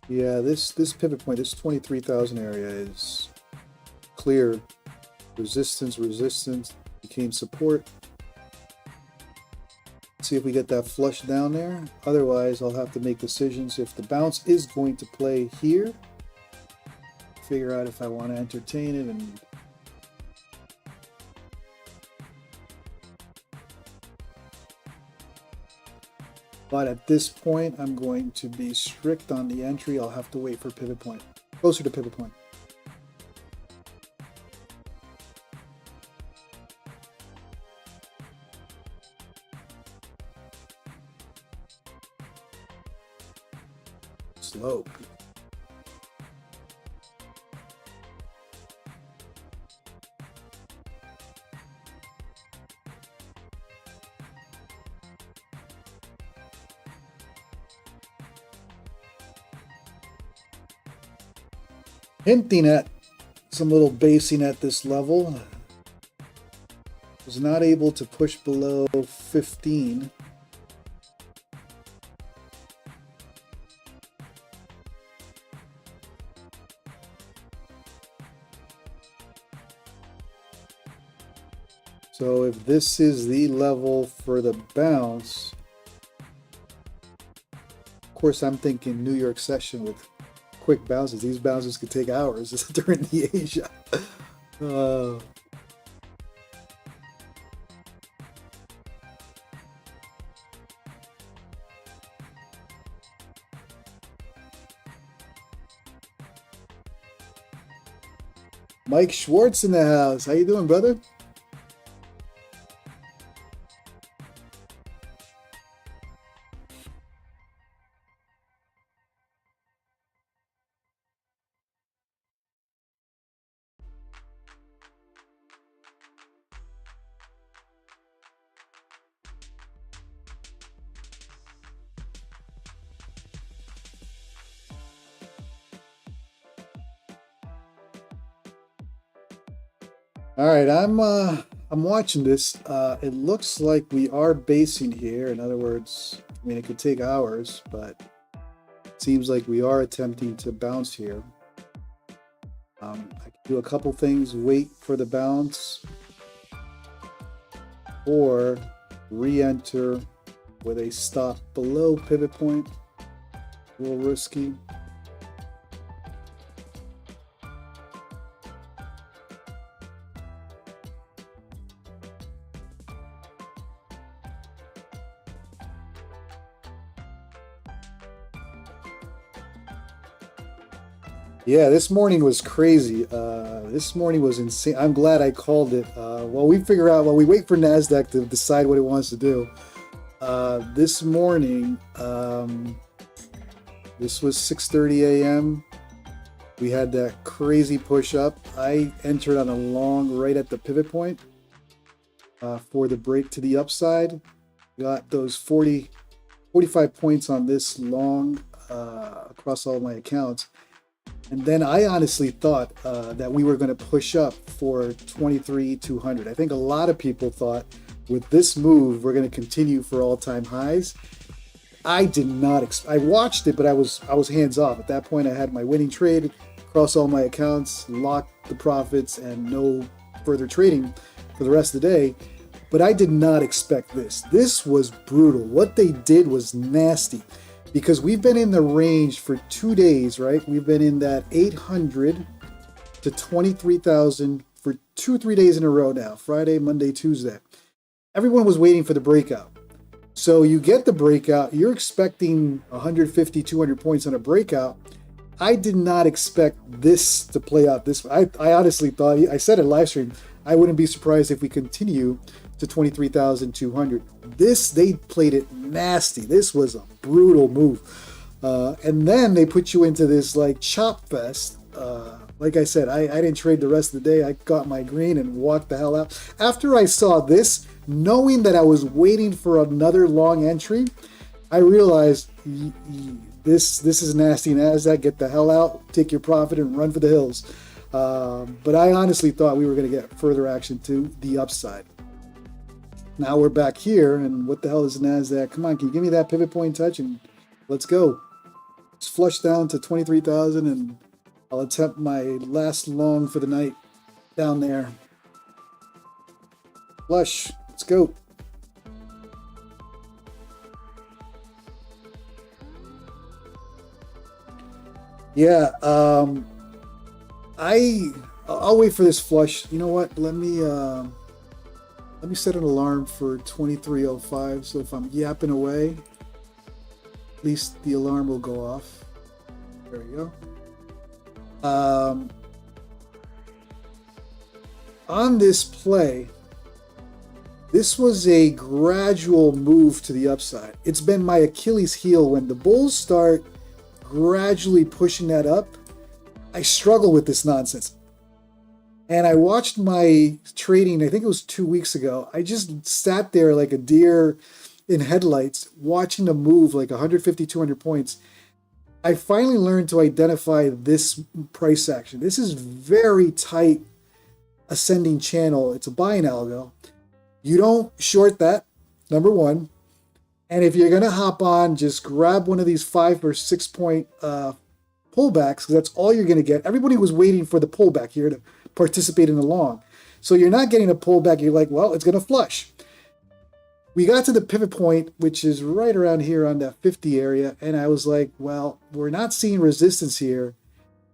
Yeah, this pivot point, this 23,000 area is clear. Resistance became support. Let's see if we get that flush down there. Otherwise, I'll have to make decisions. If the bounce is going to play here, figure out if I want to entertain it. And but at this point, I'm going to be strict on the entry. I'll have to wait for pivot point, closer to pivot point. Slow. Hinting at some little basing at this level. Was not able to push below 15. So if this is the level for the bounce, of course I'm thinking New York session with quick bounces. These bounces could take hours during the Asia. Mike Schwartz in the house. How you doing, brother? All right, I'm watching this. It looks like we are basing here. In other words, I mean, it could take hours, but it seems like we are attempting to bounce here. I can do a couple things, wait for the bounce, or re-enter with a stop below pivot point. A little risky. Yeah, this morning was crazy. This morning was insane. I'm glad I called it. While we wait for NASDAQ to decide what it wants to do. This morning, this was 6:30 a.m. We had that crazy push up. I entered on a long right at the pivot point for the break to the upside. Got those 45 points on this long across all my accounts. And then I honestly thought that we were going to push up for 23,200. I think a lot of people thought with this move, we're going to continue for all-time highs. I did not. I watched it, but I was hands off. At that point, I had my winning trade across all my accounts, locked the profits, and no further trading for the rest of the day. But I did not expect this. This was brutal. What they did was nasty. Because we've been in the range for 2 days, right? We've been in that 800 to 23,000 for 3 days in a row now. Friday, Monday, Tuesday. Everyone was waiting for the breakout. So you get the breakout. You're expecting 150, 200 points on a breakout. I did not expect this to play out this way. I honestly thought, I said it live stream, I wouldn't be surprised if we continue to 23,200. They played it nasty. This was a brutal move. And then they put you into this like chop fest. Like I said, I didn't trade the rest of the day. I got my green and walked the hell out. After I saw this, knowing that I was waiting for another long entry, I realized this is nasty. NASDAQ, get the hell out, take your profit and run for the hills. But I honestly thought we were going to get further action to the upside. Now we're back here, and what the hell is NASDAQ? Come on, can you give me that pivot point touch, and let's go. Let's flush down to 23,000, and I'll attempt my last long for the night down there. Flush, let's go. Yeah, I'll wait for this flush. You know what? Let me set an alarm for 23:05. So if I'm yapping away, at least the alarm will go off. There we go. On this play, this was a gradual move to the upside. It's been my Achilles heel when the bulls start gradually pushing that up. I struggle with this nonsense. And I watched my trading, I think it was 2 weeks ago. I just sat there like a deer in headlights, watching the move like 150, 200 points. I finally learned to identify this price action. This is very tight ascending channel. It's a buying algo. You don't short that, number one. And if you're going to hop on, just grab one of these 5 or 6 point pullbacks, because that's all you're going to get. Everybody was waiting for the pullback here to participate in the long. So you're not getting a pullback. You're like, well, it's going to flush. We got to the pivot point, which is right around here on that 50 area. And I was like, well, we're not seeing resistance here.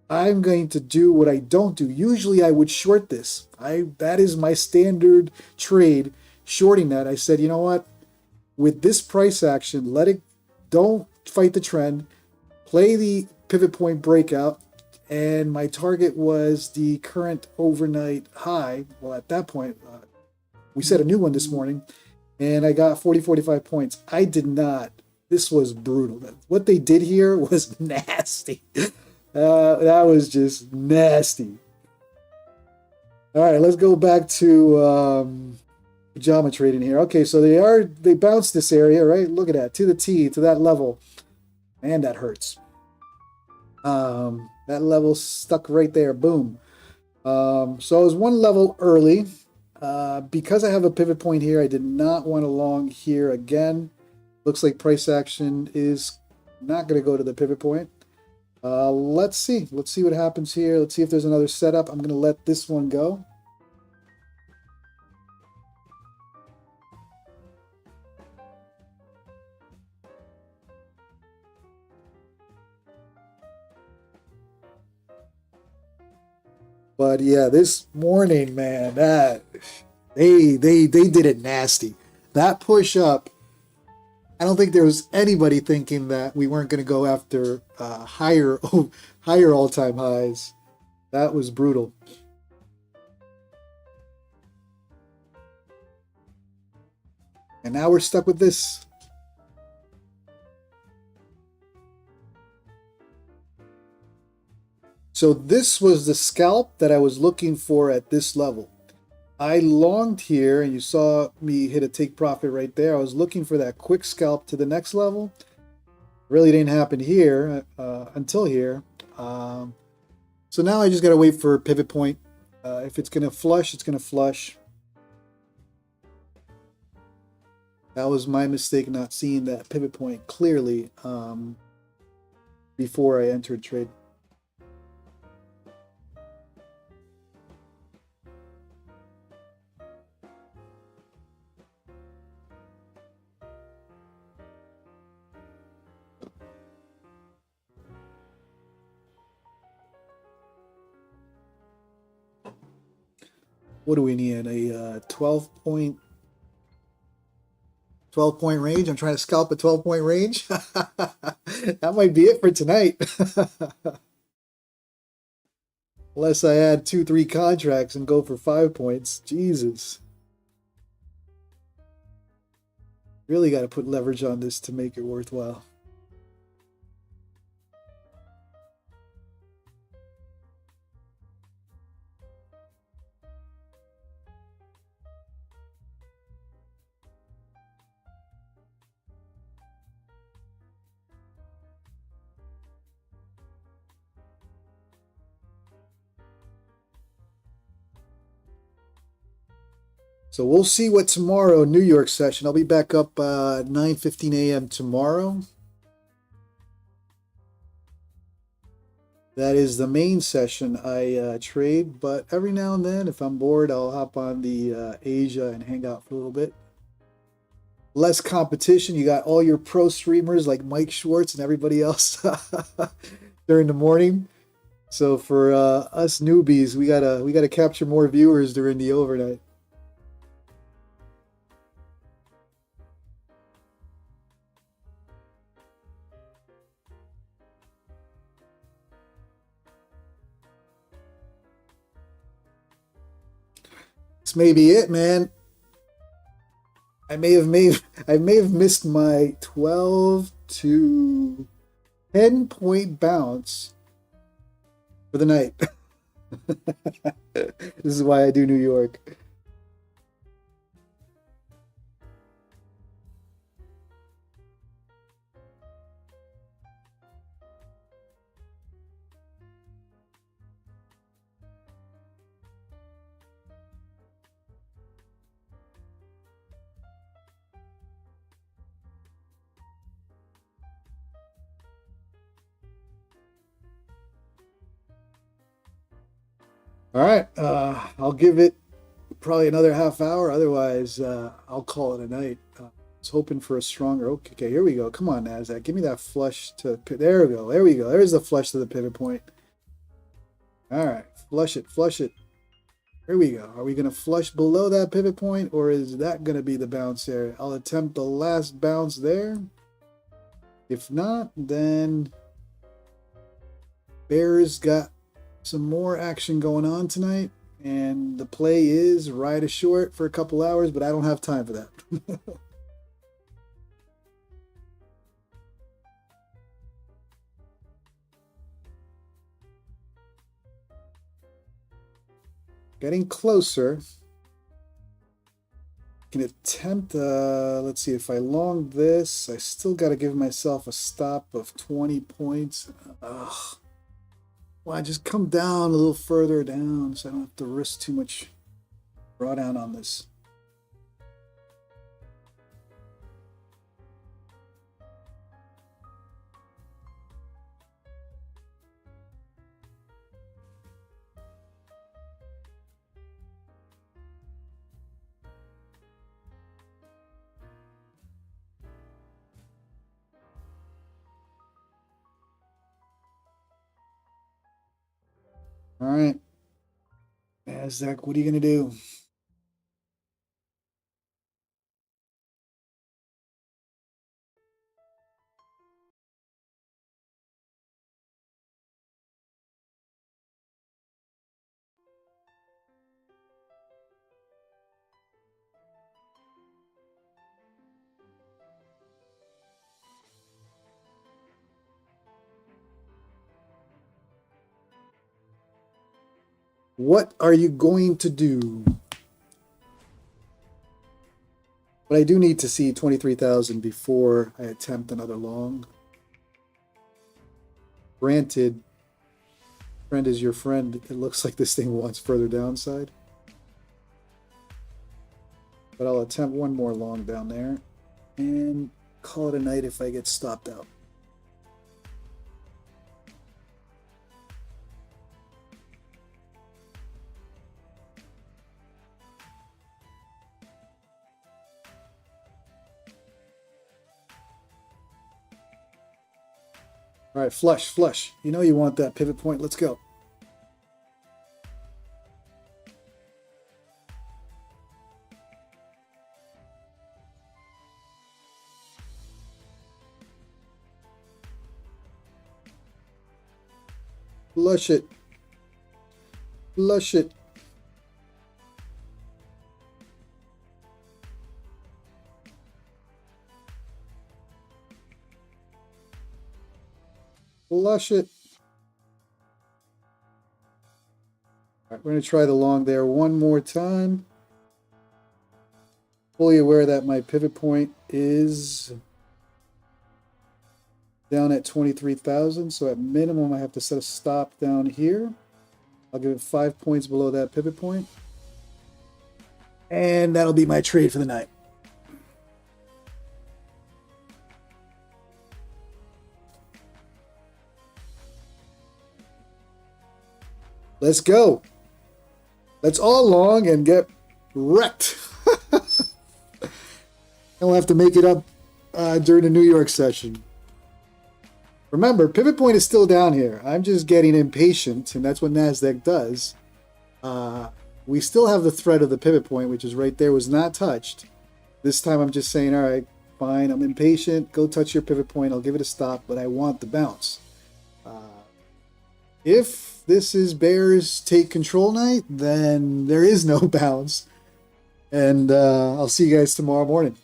I'm going to do what I don't do. Usually I would short this. That is my standard trade, shorting that. I said, you know what? With this price action, don't fight the trend. Play the pivot point breakout. And my target was the current overnight high. Well, at that point, we set a new one this morning. And I got 45 points. I did not. This was brutal. What they did here was nasty. That was just nasty. All right, let's go back to pajama trading here. Okay, so they bounced this area, right? Look at that, to the T, to that level. Man, that hurts. That level stuck right there. Boom. So I was one level early. Because I have a pivot point here, I did not want to long here again. Looks like price action is not going to go to the pivot point. Let's see. Let's see what happens here. Let's see if there's another setup. I'm going to let this one go. But yeah, this morning, man, that they did it nasty. That push up, I don't think there was anybody thinking that we weren't going to go after higher higher all-time highs. That was brutal. And now we're stuck with this. So this was the scalp that I was looking for at this level. I longed here, and you saw me hit a take profit right there. I was looking for that quick scalp to the next level. Really didn't happen here until here. So now I just got to wait for a pivot point. If it's going to flush, it's going to flush. That was my mistake, not seeing that pivot point clearly before I entered trade. What do we need? A 12-point range? I'm trying to scalp a 12-point range. That might be it for tonight. Unless I add 2-3 contracts and go for 5 points. Jesus. Really got to put leverage on this to make it worthwhile. So we'll see what tomorrow, New York session. I'll be back up 9:15 a.m. tomorrow. That is the main session I trade, but every now and then, if I'm bored, I'll hop on the Asia and hang out for a little bit. Less competition. You got all your pro streamers like Mike Schwartz and everybody else during the morning. So for us newbies, we gotta capture more viewers during the overnight. This may be it, man. I may have missed my 12 to 10-point bounce for the night. This is why I do New York. All right, I'll give it probably another half hour. Otherwise, I'll call it a night. I was hoping for a stronger. Okay, here we go. Come on, NASDAQ. Give me that flush to. There we go. There we go. There's the flush to the pivot point. All right, flush it. Flush it. Here we go. Are we going to flush below that pivot point, or is that going to be the bounce area? I'll attempt the last bounce there. If not, then Bears got some more action going on tonight, and the play is ride a short for a couple hours, but I don't have time for that. Getting closer. Can attempt, let's see, if I long this, I still got to give myself a stop of 20 points. Ugh. Well, I just come down a little further down so I don't have to risk too much drawdown on this. All right. NASDAQ, what are you going to do? What are you going to do? But I do need to see 23,000 before I attempt another long. Granted, friend is your friend. It looks like this thing wants further downside. But I'll attempt one more long down there and call it a night if I get stopped out. All right, flush, flush. You know you want that pivot point. Let's go. Flush it. Flush it. Flush it. All right, we're going to try the long there one more time. Fully aware that my pivot point is down at 23,000. So at minimum, I have to set a stop down here. I'll give it 5 points below that pivot point. And that'll be my trade for the night. Let's go. Let's all long and get wrecked. And we'll have to make it up during the New York session. Remember, pivot point is still down here. I'm just getting impatient, and that's what NASDAQ does. We still have the threat of the pivot point, which is right there, was not touched. This time I'm just saying, all right, fine, I'm impatient. Go touch your pivot point. I'll give it a stop, but I want the bounce. If this is bears take control night, then there is no bounce. And I'll see you guys tomorrow morning.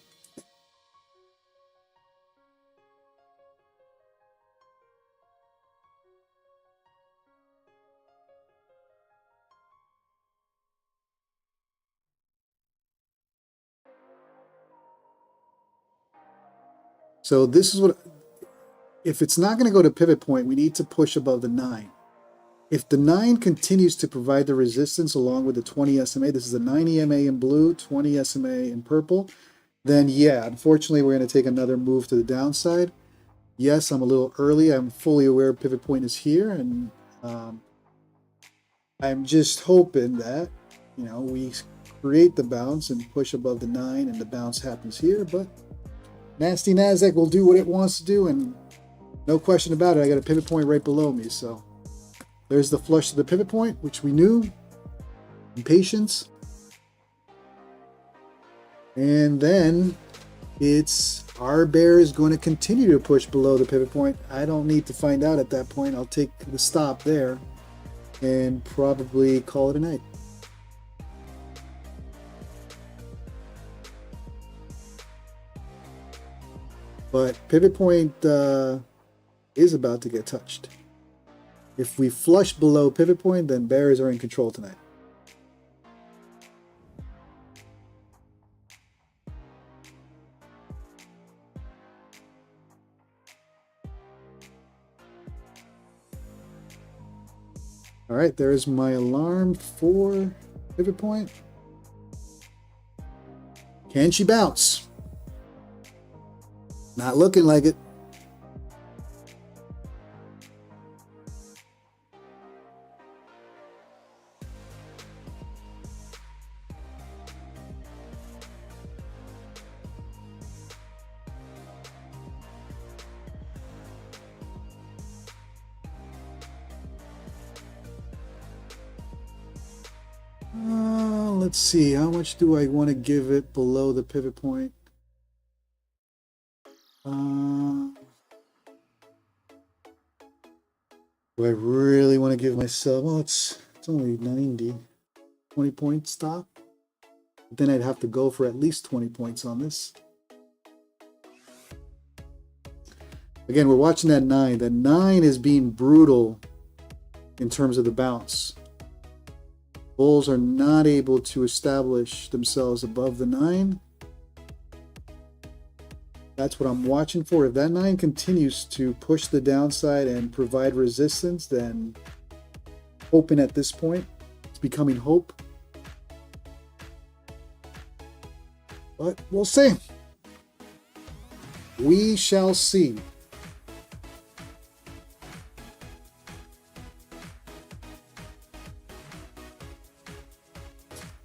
So this is what, if it's not going to go to pivot point, we need to push above the 9. If the 9 continues to provide the resistance along with the 20 SMA, this is a 9 EMA in blue, 20 SMA in purple, then yeah, unfortunately, we're going to take another move to the downside. Yes, I'm a little early. I'm fully aware pivot point is here, and I'm just hoping that, you know, we create the bounce and push above the 9 and the bounce happens here, but nasty NASDAQ will do what it wants to do, and no question about it, I got a pivot point right below me, so there's the flush to the pivot point, which we knew. Impatience. And then it's our bear is going to continue to push below the pivot point. I don't need to find out at that point. I'll take the stop there and probably call it a night. But pivot point is about to get touched. If we flush below pivot point, then bears are in control tonight. All right, there's my alarm for pivot point. Can she bounce? Not looking like it. let's see, how much do I want to give it below the pivot point? Do I really want to give myself, well, it's only 90, 20 point stop. Then I'd have to go for at least 20 points on this. Again, we're watching that 9. That 9 is being brutal in terms of the bounce. Bulls are not able to establish themselves above the 9. That's what I'm watching for. If that 9 continues to push the downside and provide resistance, then hoping at this point, it's becoming hope. But we'll see. We shall see.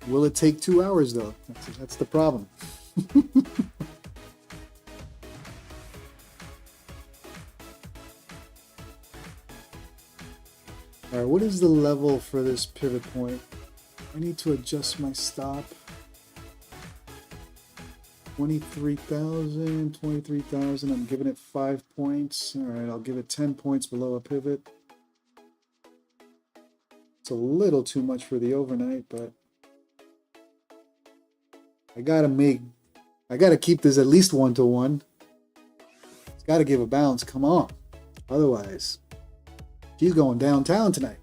Will it take 2 hours though? That's the problem. All right, what is the level for this pivot point? I need to adjust my stop. 23,000, 23,000. I'm giving it 5 points. All right, I'll give it 10 points below a pivot. It's a little too much for the overnight, but I gotta keep this at least 1-to-1. It's gotta give a bounce. Come on. Otherwise, she's going downtown tonight.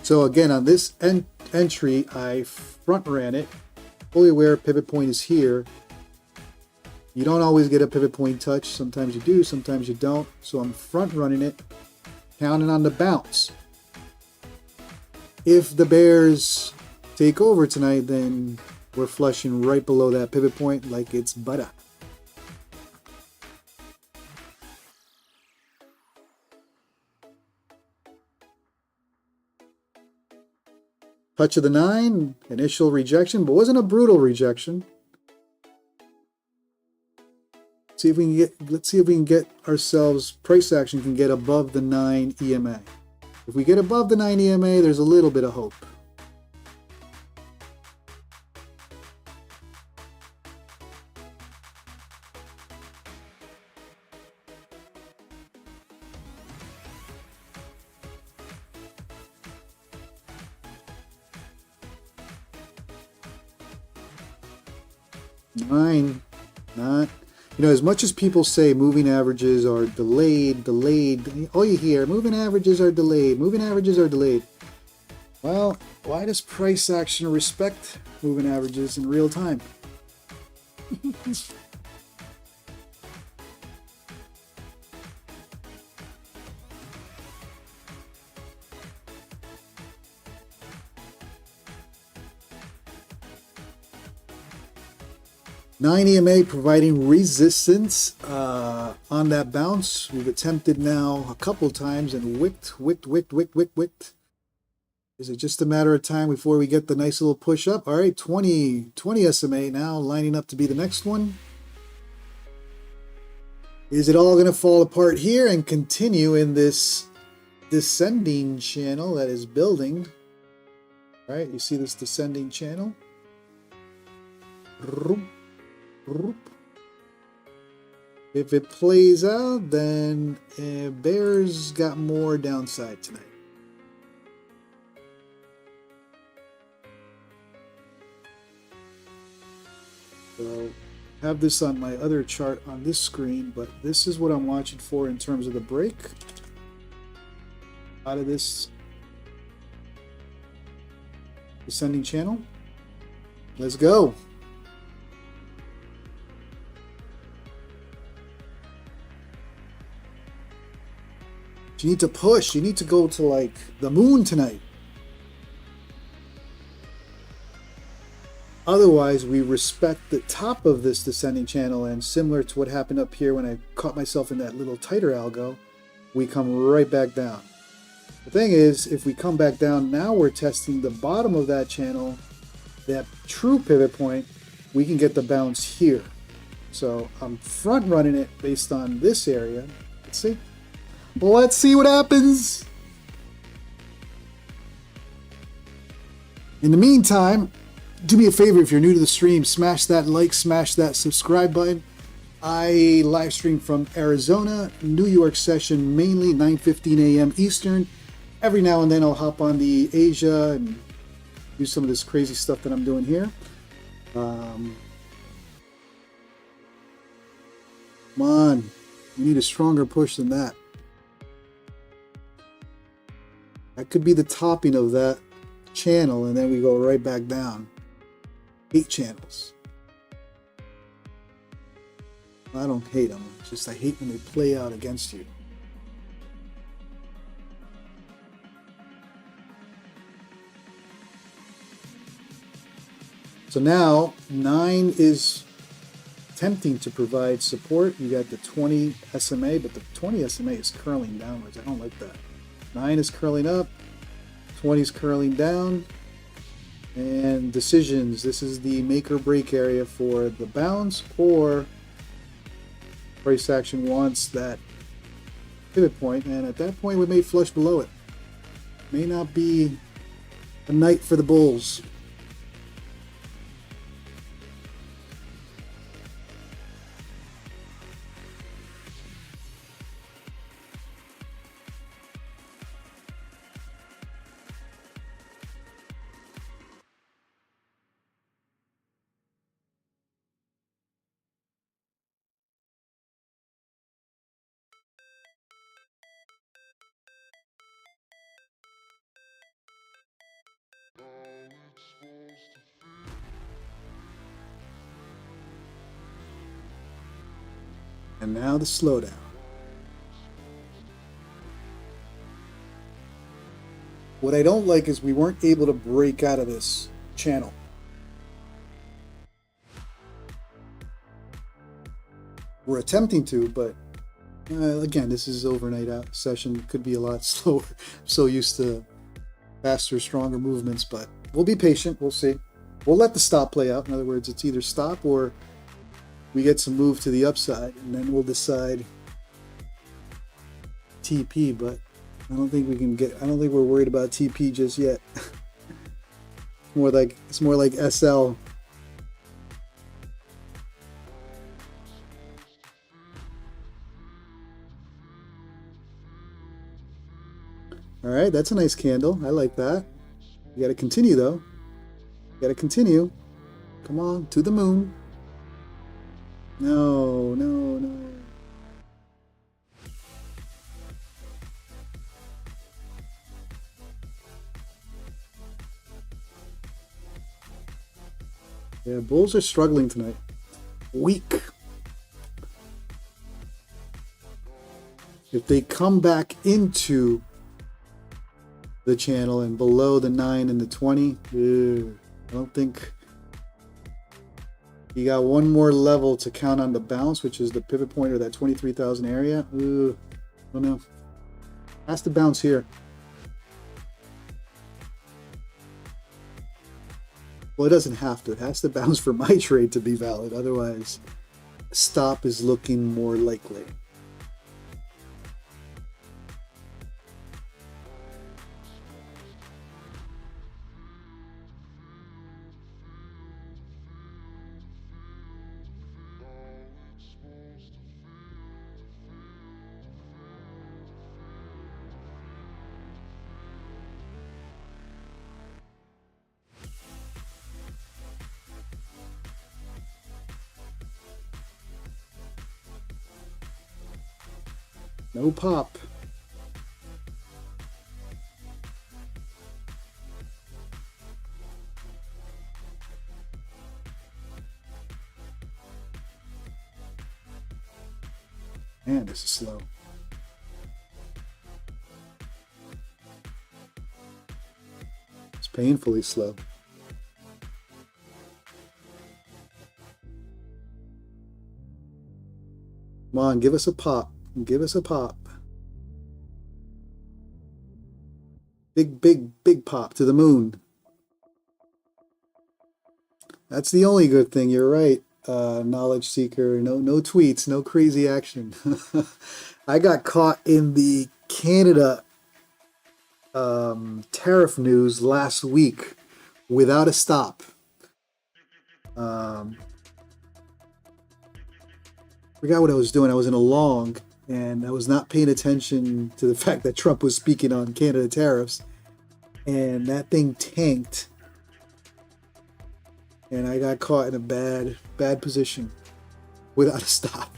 So again, on this entry, I front ran it. Fully aware pivot point is here. You don't always get a pivot point touch. Sometimes you do, sometimes you don't. So I'm front running it, counting on the bounce. If the bears take over tonight, then we're flushing right below that pivot point like it's butter. Touch of the 9, initial rejection, but wasn't a brutal rejection. See if we can get. Let's see if we can get ourselves price action can get above the 9 EMA. If we get above the 9 EMA, there's a little bit of hope. Nine, not, as much as people say moving averages are delayed, all you hear, moving averages are delayed, moving averages are delayed. Well, why does price action respect moving averages in real time? 9 EMA providing resistance on that bounce. We've attempted now a couple times and wicked. Is it just a matter of time before we get the nice little push up? All right, 20 SMA now lining up to be the next one. Is it all going to fall apart here and continue in this descending channel that is building? All right, you see this descending channel? If it plays out, then bears got more downside tonight. So I have this on my other chart on this screen, but this is what I'm watching for in terms of the break out of this descending channel. Let's go. You need to push. You need to go to like the moon tonight. Otherwise, we respect the top of this descending channel, and similar to what happened up here when I caught myself in that little tighter algo, we come right back down. The thing is, if we come back down, now we're testing the bottom of that channel that true pivot point, we can get the bounce here. So I'm front running it based on this area. Let's see. Let's see what happens. In the meantime, do me a favor, if you're new to the stream, smash that like, smash that subscribe button. I live stream from Arizona, New York session, mainly 9:15 a.m. Eastern. Every now and then I'll hop on the Asia and do some of this crazy stuff that I'm doing here. Come on, we need a stronger push than that. That could be the topping of that channel, and then we go right back down. 8 channels. I don't hate them, it's just I hate when they play out against you. So now 9 is attempting to provide support. You got the 20 SMA, but the 20 SMA is curling downwards. I don't like that. 9 is curling up, 20 is curling down. And decisions, this is the make or break area for the bounce, or price action wants that pivot point, and at that point we may flush below it. May not be a night for the bulls. And now the slowdown. What I don't like is we weren't able to break out of this channel. We're attempting to, but again, this is overnight out session. Could be a lot slower. I'm so used to faster, stronger movements, but we'll be patient. We'll see. We'll let the stop play out. In other words, it's either stop or we get some move to the upside, and then we'll decide TP, but I don't think we can get, I don't think we're worried about TP just yet. It's more like SL. All right, that's a nice candle. I like that. You got to continue though. You got to continue. Come on, to the moon. No, no, no. Yeah, bulls are struggling tonight. Weak. If they come back into the channel and below the 9 and the 20, I don't think. You got one more level to count on the bounce, which is the pivot point or that 23,000 area. I don't know. Has to bounce here. Well, it doesn't have to. It has to bounce for my trade to be valid. Otherwise, stop is looking more likely. No pop. Man, this is slow. It's painfully slow. Come on, give us a pop. Give us a pop. Big, big, big pop to the moon. That's the only good thing. You're right. Knowledge seeker. No tweets. No crazy action. I got caught in the Canada tariff news last week without a stop. Forgot what I was doing. I was in a long and I was not paying attention to the fact that Trump was speaking on Canada tariffs, and that thing tanked. And I got caught in a bad position without a stop.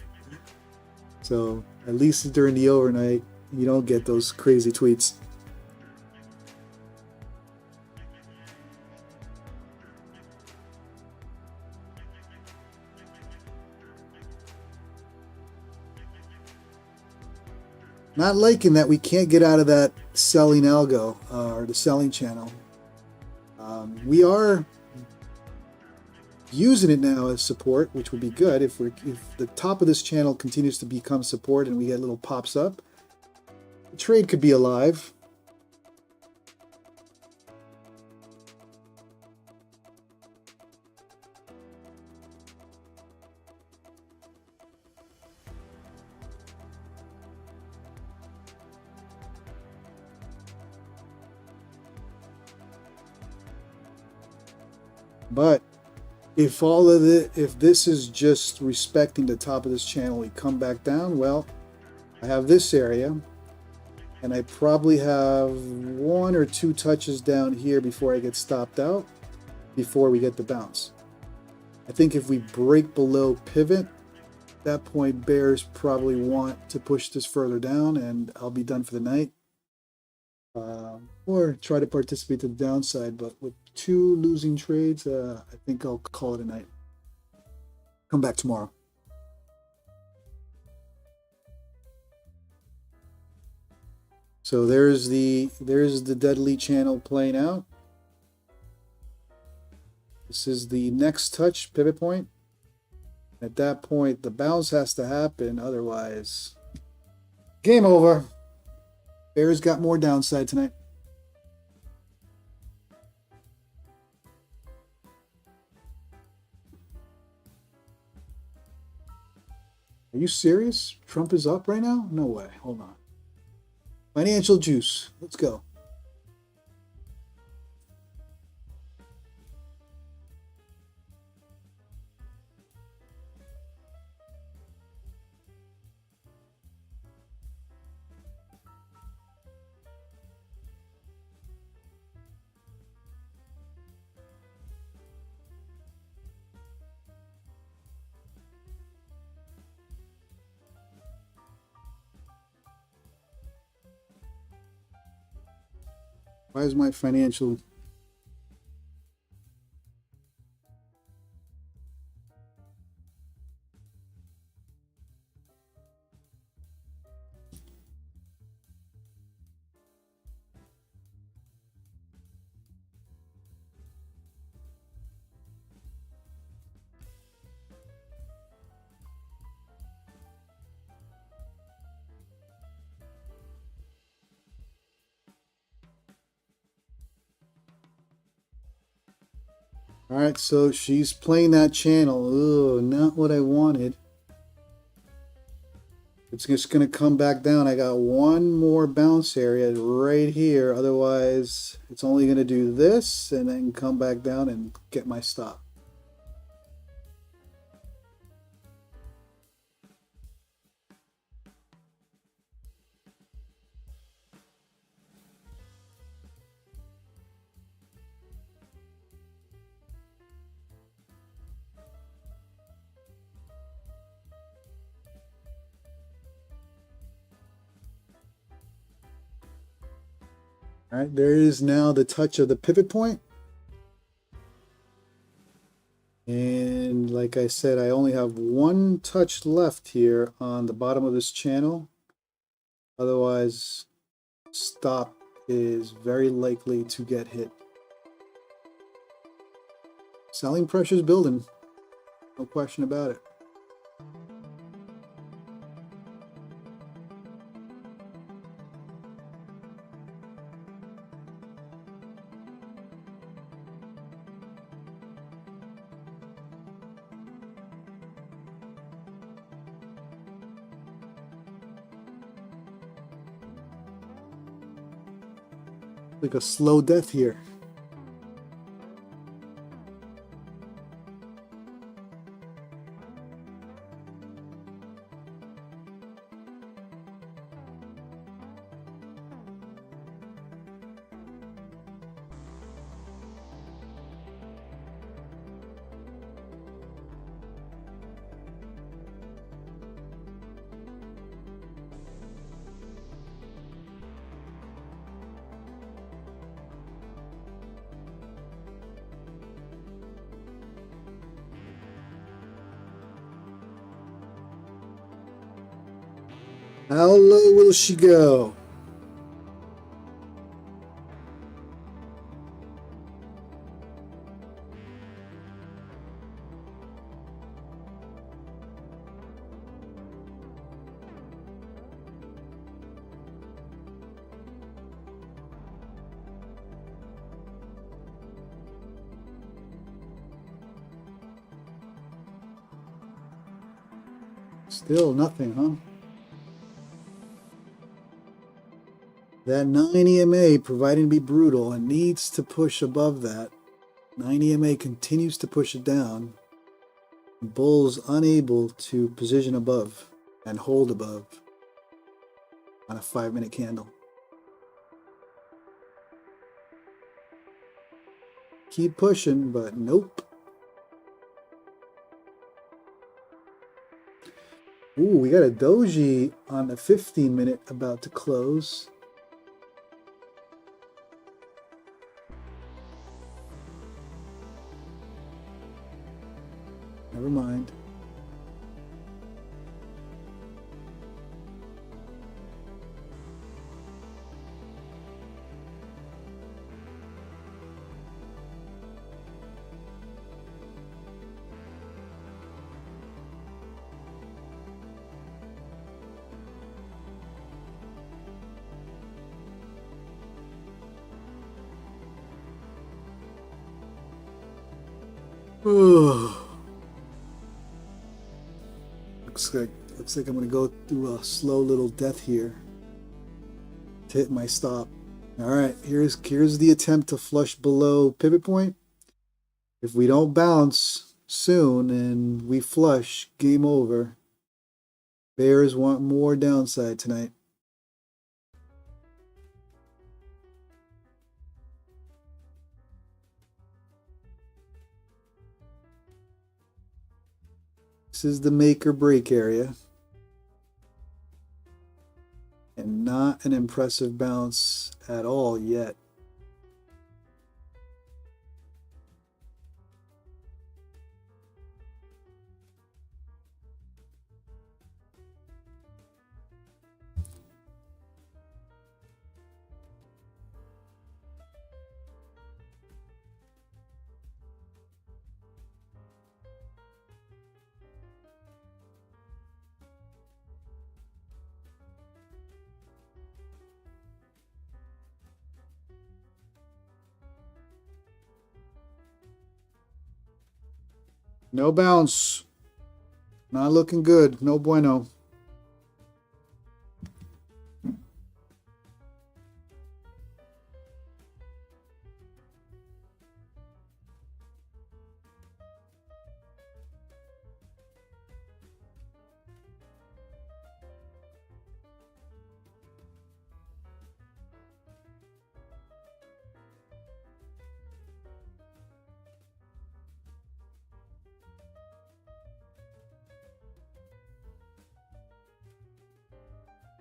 So at least during the overnight, you don't get those crazy tweets. Not liking that we can't get out of that selling algo or the selling channel. We are using it now as support, which would be good if the top of this channel continues to become support and we get little pops up. The trade could be alive. But if this is just respecting the top of this channel, we come back down, well, I have this area, and I probably have 1 or 2 touches down here before I get stopped out, before we get the bounce. I think if we break below pivot, at that point bears probably want to push this further down, and I'll be done for the night. Or try to participate to the downside, but with 2 losing trades, I think I'll call it a night. Come back tomorrow. So there's the deadly channel playing out. This is the next touch pivot point. At that point, the bounce has to happen, otherwise, game over. Bears got more downside tonight. Are you serious? Trump is up right now? No way. Hold on. Financial juice. Let's go. Why is my financial... All right, so she's playing that channel. Oh, not what I wanted. It's just going to come back down. I got 1 more bounce area right here. Otherwise, it's only going to do this and then come back down and get my stop. All right, there is now the touch of the pivot point. And like I said, I only have 1 touch left here on the bottom of this channel. Otherwise, stop is very likely to get hit. Selling pressure is building. No question about it. Like a slow death here. How low will she go? Still nothing, huh? That 9 EMA providing to be brutal and needs to push above that. 9 EMA continues to push it down. Bull's unable to position above and hold above on a 5-minute candle. Keep pushing, but nope. Ooh, we got a doji on the 15-minute about to close. Never mind. Looks like I'm gonna go through a slow little death here to hit my stop. All right, here's the attempt to flush below pivot point. If we don't bounce soon and we flush, game over. Bears want more downside tonight. This is the make or break area. And not an impressive bounce at all yet. No bounce. Not looking good. No bueno.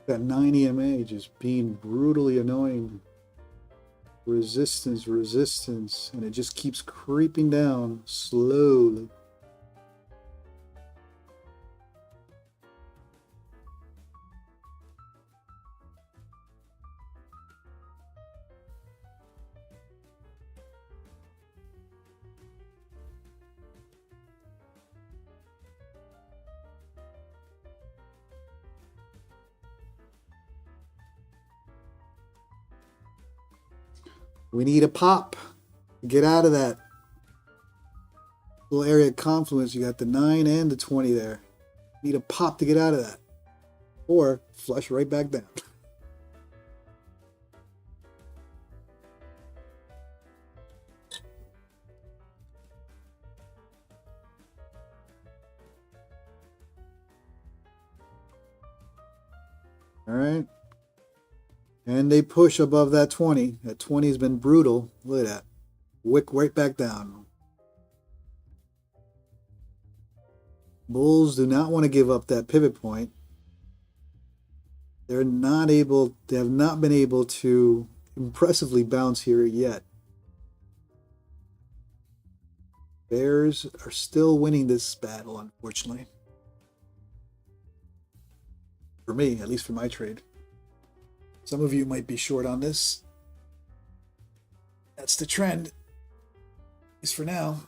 That 9 EMA just being brutally annoying. Resistance, resistance, and it just keeps creeping down slowly. We need a pop. Get out of that little area of confluence. You got the 9 and the 20 there. Need a pop to get out of that. Or flush right back down. All right. And they push above that 20. That 20 has been brutal. Look at that. Wick right back down. Bulls do not want to give up that pivot point. They have not been able to impressively bounce here yet. Bears are still winning this battle, unfortunately. For me, at least for my trade. Some of you might be short on this. That's the trend, at least for now.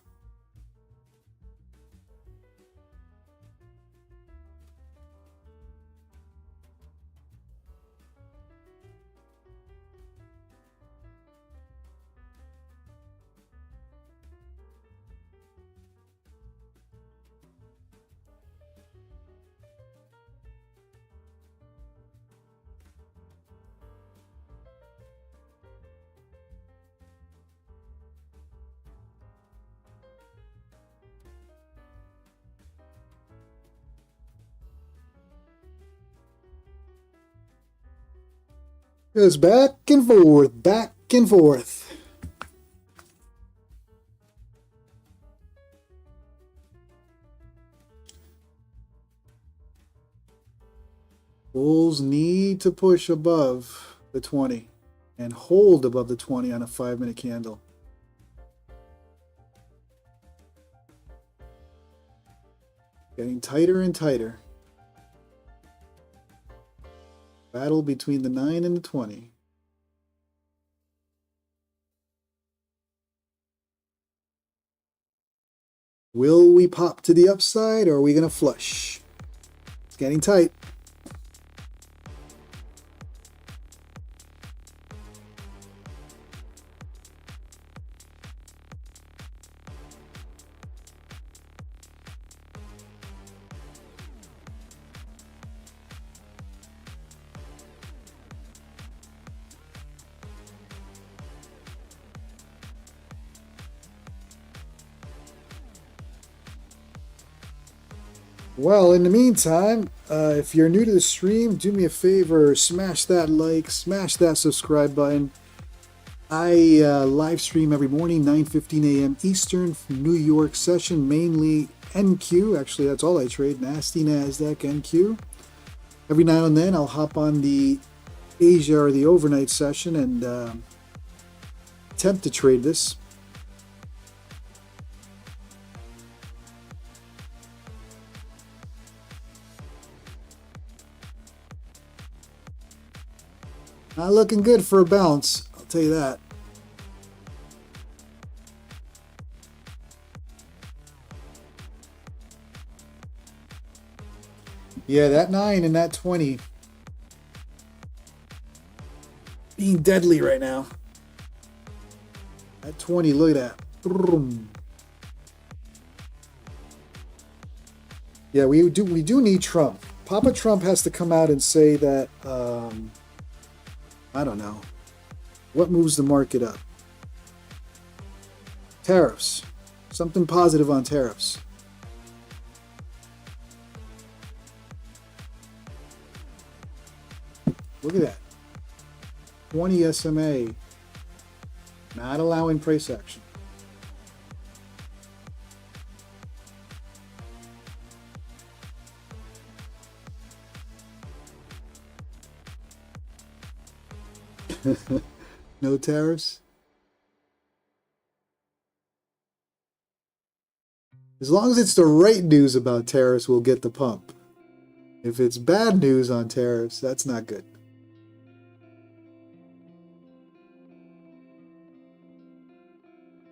Goes back and forth, back and forth. Bulls need to push above the 20 and hold above the 20 on a 5-minute candle. Getting tighter and tighter. Battle between the 9 and the 20. Will we pop to the upside, or are we going to flush? It's getting tight. Well, in the meantime, if you're new to the stream, do me a favor, smash that like, smash that subscribe button. I live stream every morning, 9:15 a.m. Eastern, New York session, mainly NQ. Actually, that's all I trade, NASDAQ NQ. Every now and then, I'll hop on the Asia or the overnight session and attempt to trade this. Not looking good for a bounce, I'll tell you that. Yeah, that 9 and that 20 being deadly right now. That 20, look at that. Yeah, we do need Trump. Papa Trump has to come out and say that I don't know. What moves the market up? Tariffs. Something positive on tariffs. Look at that. 20 SMA. Not allowing price action. No tariffs? As long as it's the right news about tariffs, we'll get the pump. If it's bad news on tariffs, that's not good.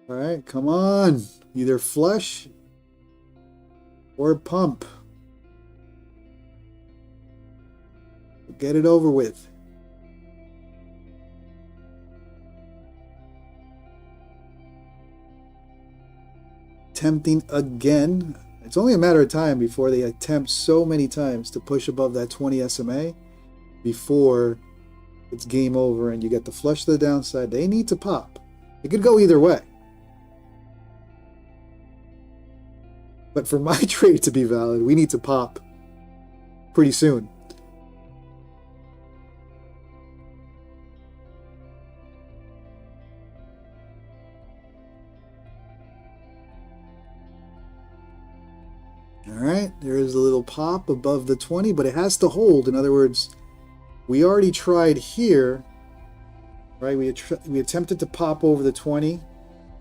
All right, come on. Either flush or pump. Get it over with. Attempting again. It's only a matter of time before they attempt so many times to push above that 20 SMA before it's game over and you get the flush to the downside. They need to pop. It could go either way. But for my trade to be valid, we need to pop pretty soon. All right, there is a little pop above the 20, but it has to hold. In other words, we already tried here, right? We attempted to pop over the 20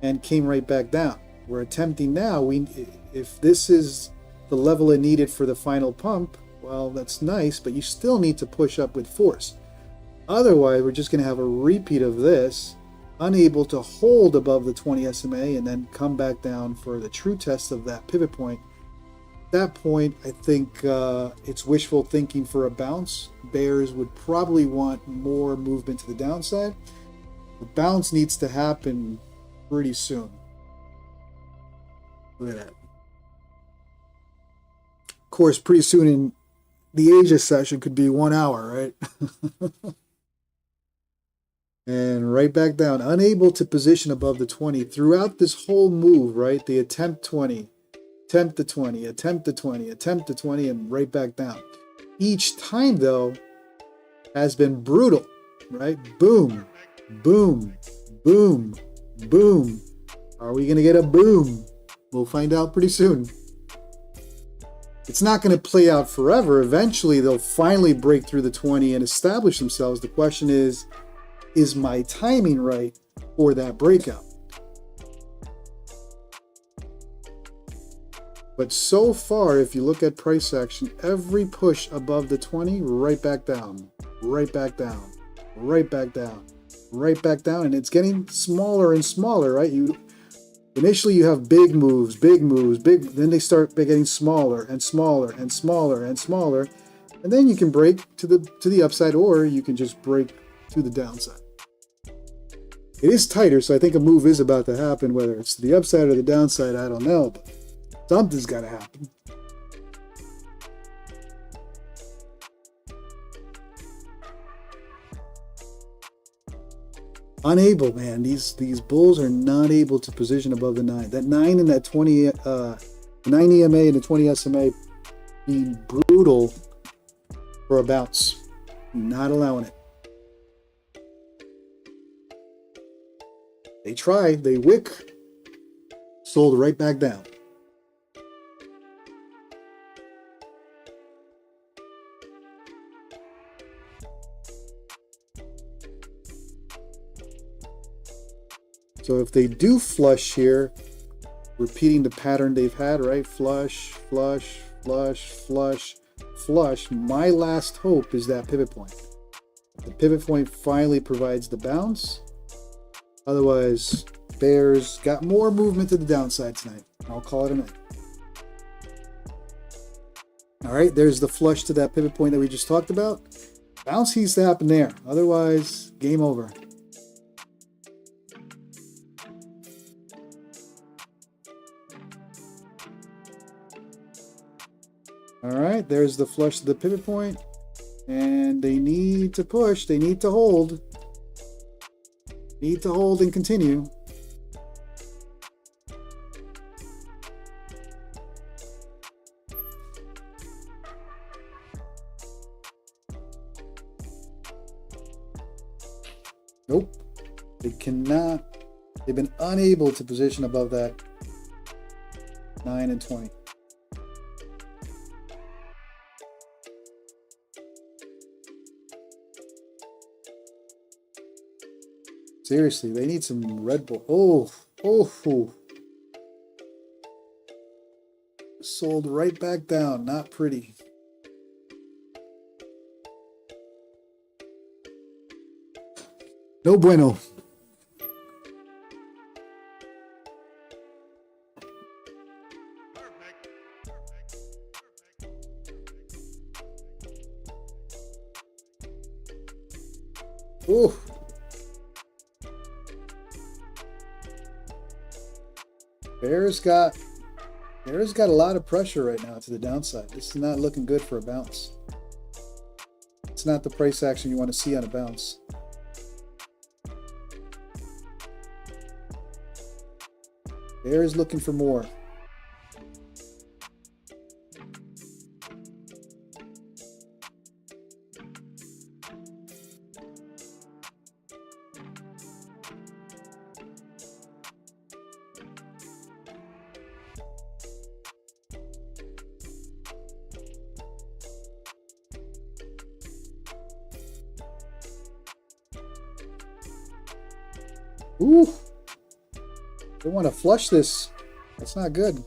and came right back down. We're attempting now, if this is the level it needed for the final pump, well, that's nice, but you still need to push up with force. Otherwise, we're just going to have a repeat of this, unable to hold above the 20 SMA and then come back down for the true test of that pivot point. At that point, I think it's wishful thinking for a bounce. Bears would probably want more movement to the downside. The bounce needs to happen pretty soon. Look at that. Of course, pretty soon in the Asia session could be 1 hour, right? And right back down, unable to position above the 20 throughout this whole move, right? They attempt 20, attempt the 20, attempt the 20, attempt the 20, and right back down. Each time, though, has been brutal, right? Boom, boom, boom, boom. Are we going to get a boom? We'll find out pretty soon. It's not going to play out forever. Eventually, they'll finally break through the 20 and establish themselves. The question is my timing right for that breakout? But so far, if you look at price action, every push above the 20, right back down, right back down, right back down, right back down, and it's getting smaller and smaller, right? Initially you have big moves, then they start getting smaller and smaller and smaller and smaller, and then you can break to the upside, or you can just break to the downside. It is tighter, so I think a move is about to happen. Whether it's to the upside or the downside, I don't know, but something's got to happen. Unable, man. These bulls are not able to position above the 9. That 9 and that 20, 9 EMA and the 20 SMA being brutal for a bounce. Not allowing it. They tried, they wick, sold right back down. So if they do flush here, repeating the pattern they've had, right? Flush, flush, flush, flush, flush. My last hope is that pivot point. The pivot point finally provides the bounce. Otherwise, bears got more movement to the downside tonight. I'll call it a night. All right, there's the flush to that pivot point that we just talked about. Bounce needs to happen there. Otherwise, game over. All right, there's the flush to the pivot point, and they need to push. They need to hold. Need to hold and continue. Nope. They cannot. They've been unable to position above that 9 and 20. Seriously, they need some Red Bull. Oh. Sold right back down. Not pretty. No bueno. Oh. Bears got a lot of pressure right now to the downside. This is not looking good for a bounce. It's not the price action you want to see on a bounce. Bears looking for more. Ooh. They want to flush this. That's not good.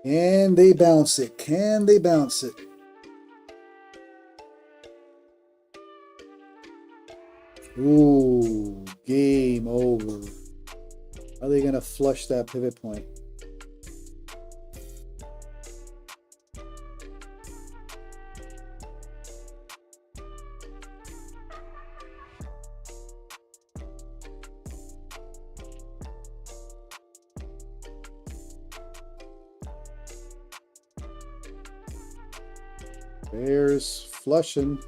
Can they bounce it? Can they bounce it? Ooh, game over. Are they going to flush that pivot point? Bears flushing.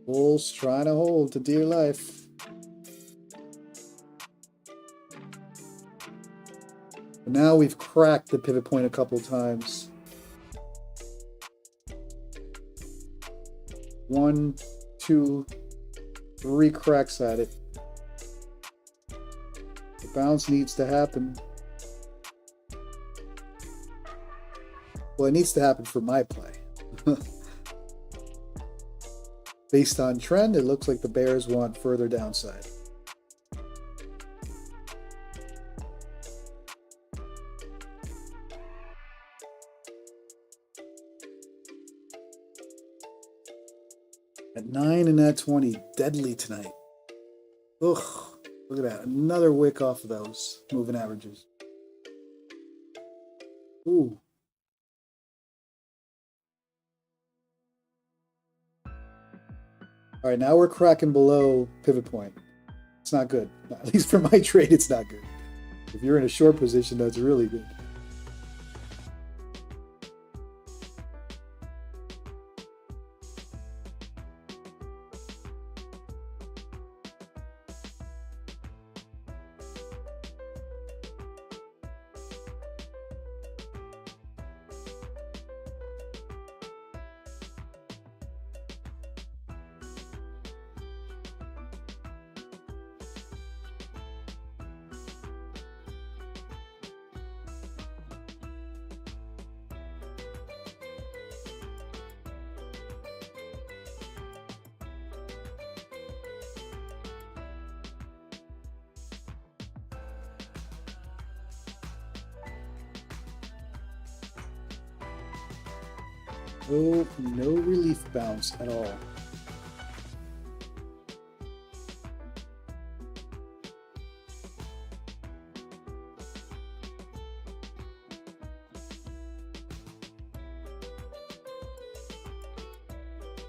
Bulls trying to hold to dear life. But now we've cracked the pivot point a couple times. 1, 2, 3 cracks at it. The bounce needs to happen. Well, it needs to happen for my play. Based on trend, it looks like the bears want further downside. At 9 and at 20, deadly tonight. Ugh, look at that. Another wick off of those moving averages. Ooh. All right, now we're cracking below pivot point. It's not good. At least for my trade, it's not good. If you're in a short position, that's really good. Oh, no relief bounce at all.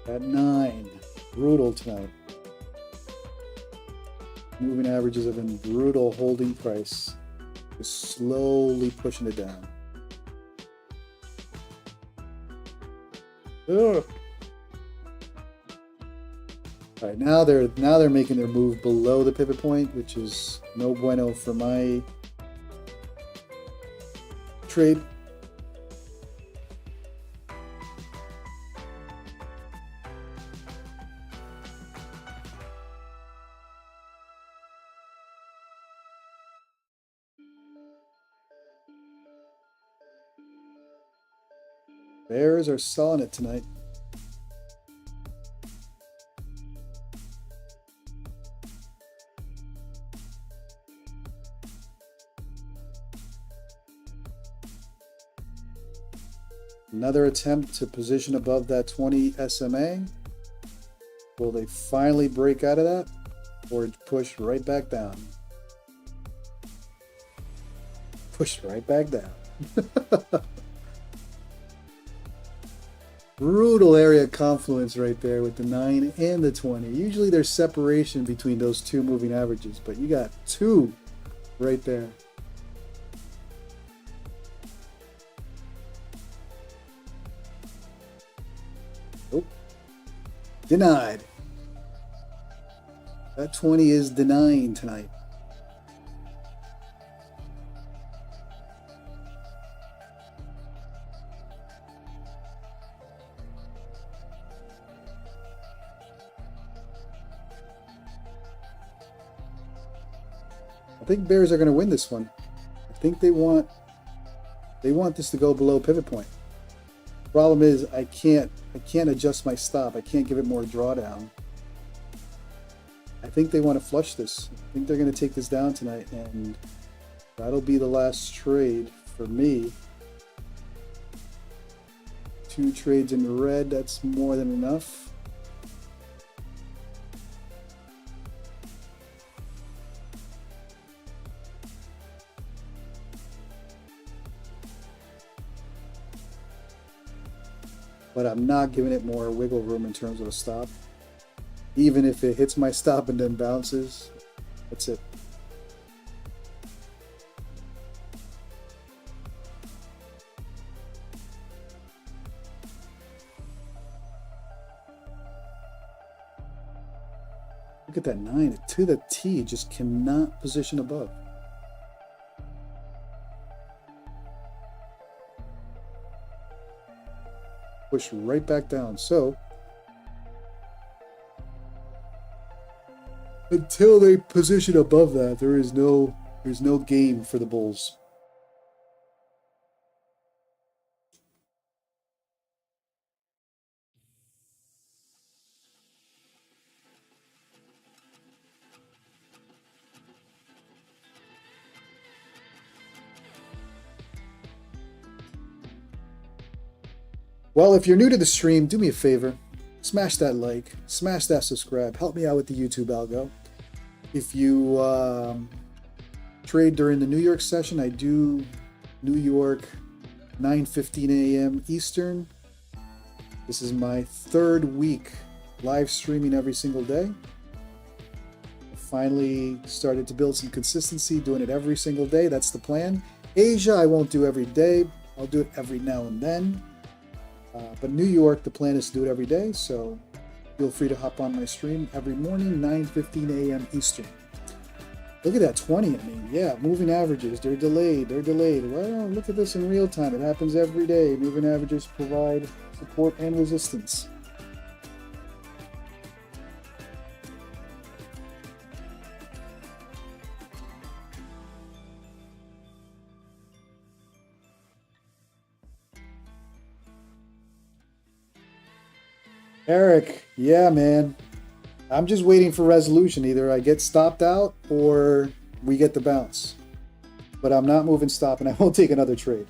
At 9, brutal tonight. Moving averages have been brutal holding price. Just slowly pushing it down. Ugh. All right, now they're making their move below the pivot point, which is no bueno for my trade. Bears are selling it tonight. Another attempt to position above that 20 SMA. Will they finally break out of that or push right back down? Push right back down. Brutal area confluence right there with the 9 and the 20. Usually there's separation between those two moving averages, but you got 2 right there. Nope. Denied. That 20 is denying tonight. I think bears are going to win this one. I think they want this to go below pivot point. Problem is I can't adjust my stop. I can't give it more drawdown. I think they want to flush this. I think they're going to take this down tonight, and that'll be the last trade for me. 2 trades in the red, that's more than enough. But I'm not giving it more wiggle room in terms of a stop. Even if it hits my stop and then bounces, that's it. Look at that 9 to the T, just cannot position above. Push right back down. So until they position above that, there's no game for the bulls. Well, if you're new to the stream, do me a favor. Smash that like, smash that subscribe. Help me out with the YouTube algo. If you trade during the New York session, I do New York 9:15 a.m. Eastern. This is my 3rd week live streaming every single day. I finally started to build some consistency, doing it every single day. That's the plan. Asia, I won't do every day. I'll do it every now and then. But New York, the plan is to do it every day, so feel free to hop on my stream every morning, 9:15 a.m. Eastern. Look at that 20. I mean, yeah, moving averages, they're delayed. Well, look at this in real time. It happens every day. Moving averages provide support and resistance. Eric, yeah, man. I'm just waiting for resolution. Either I get stopped out or we get the bounce. But I'm not moving stop, and I won't take another trade.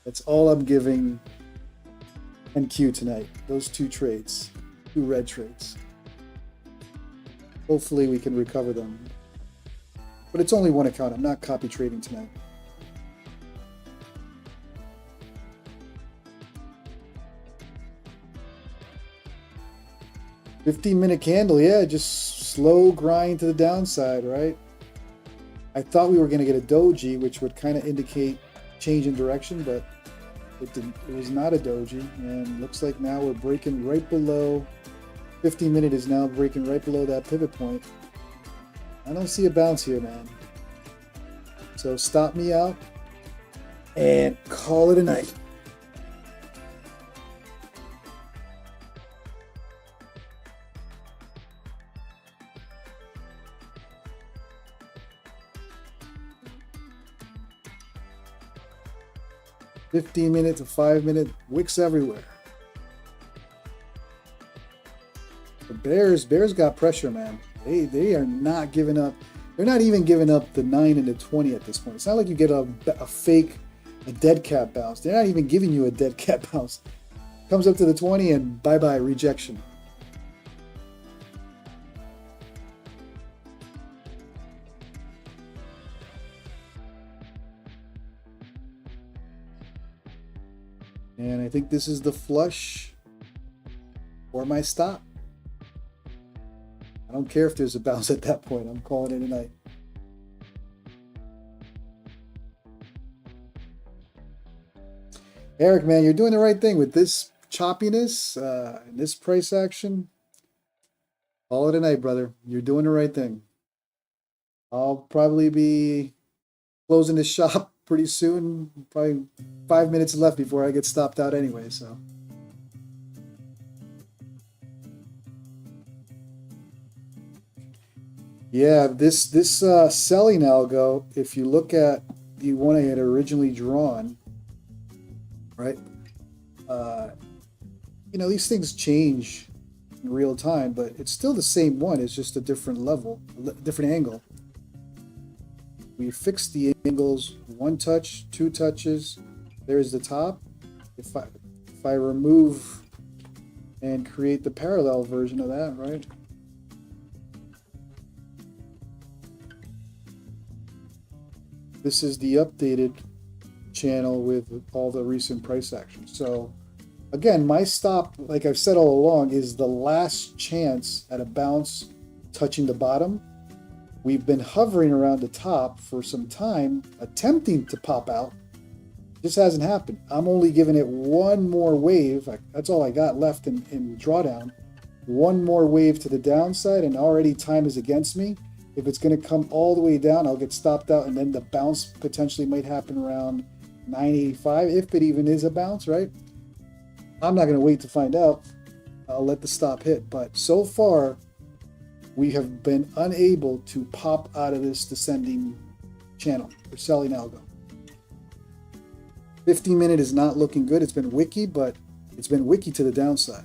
That's all I'm giving NQ tonight. Those 2 trades, 2 red trades. Hopefully we can recover them. But it's only 1 account. I'm not copy trading tonight. $15-minute candle, yeah, just slow grind to the downside, right? I thought we were going to get a doji, which would kind of indicate change in direction, but it didn't. It was not a doji, and looks like now we're breaking right below. 15-minute is now breaking right below that pivot point. I don't see a bounce here, man. So stop me out and call it a night. $15-minute to 5-minute wicks everywhere. The Bears got pressure, man. They are not giving up. They're not even giving up the 9 and the 20 at this point. It's not like you get a fake, a dead cat bounce. They're not even giving you a dead cat bounce. Comes up to the 20 and bye-bye, rejection. And I think this is the flush or my stop. I don't care if there's a bounce at that point. I'm calling it a night. Eric, man, you're doing the right thing with this choppiness and this price action. Call it a night, brother. You're doing the right thing. I'll probably be closing this shop pretty soon. Probably 5 minutes left before I get stopped out anyway, so. Yeah, this selling algo, if you look at the one I had originally drawn, right? Uh, these things change in real time, but it's still the same one. It's just a different level, a different angle. We fix the angles, one touch, two touches. There's the top. If I remove and create the parallel version of that, right? This is the updated channel with all the recent price action. So again, my stop, like I've said all along, is the last chance at a bounce touching the bottom. We've been hovering around the top for some time, attempting to pop out. Just hasn't happened. I'm only giving it one more wave. That's all I got left in drawdown. One more wave to the downside, and already time is against me. If it's going to come all the way down, I'll get stopped out, and then the bounce potentially might happen around 985, if it even is a bounce, right? I'm not going to wait to find out. I'll let the stop hit. But so far, we have been unable to pop out of this descending channel or selling algo. 15-minute is not looking good. It's been wicky, but it's been wicky to the downside.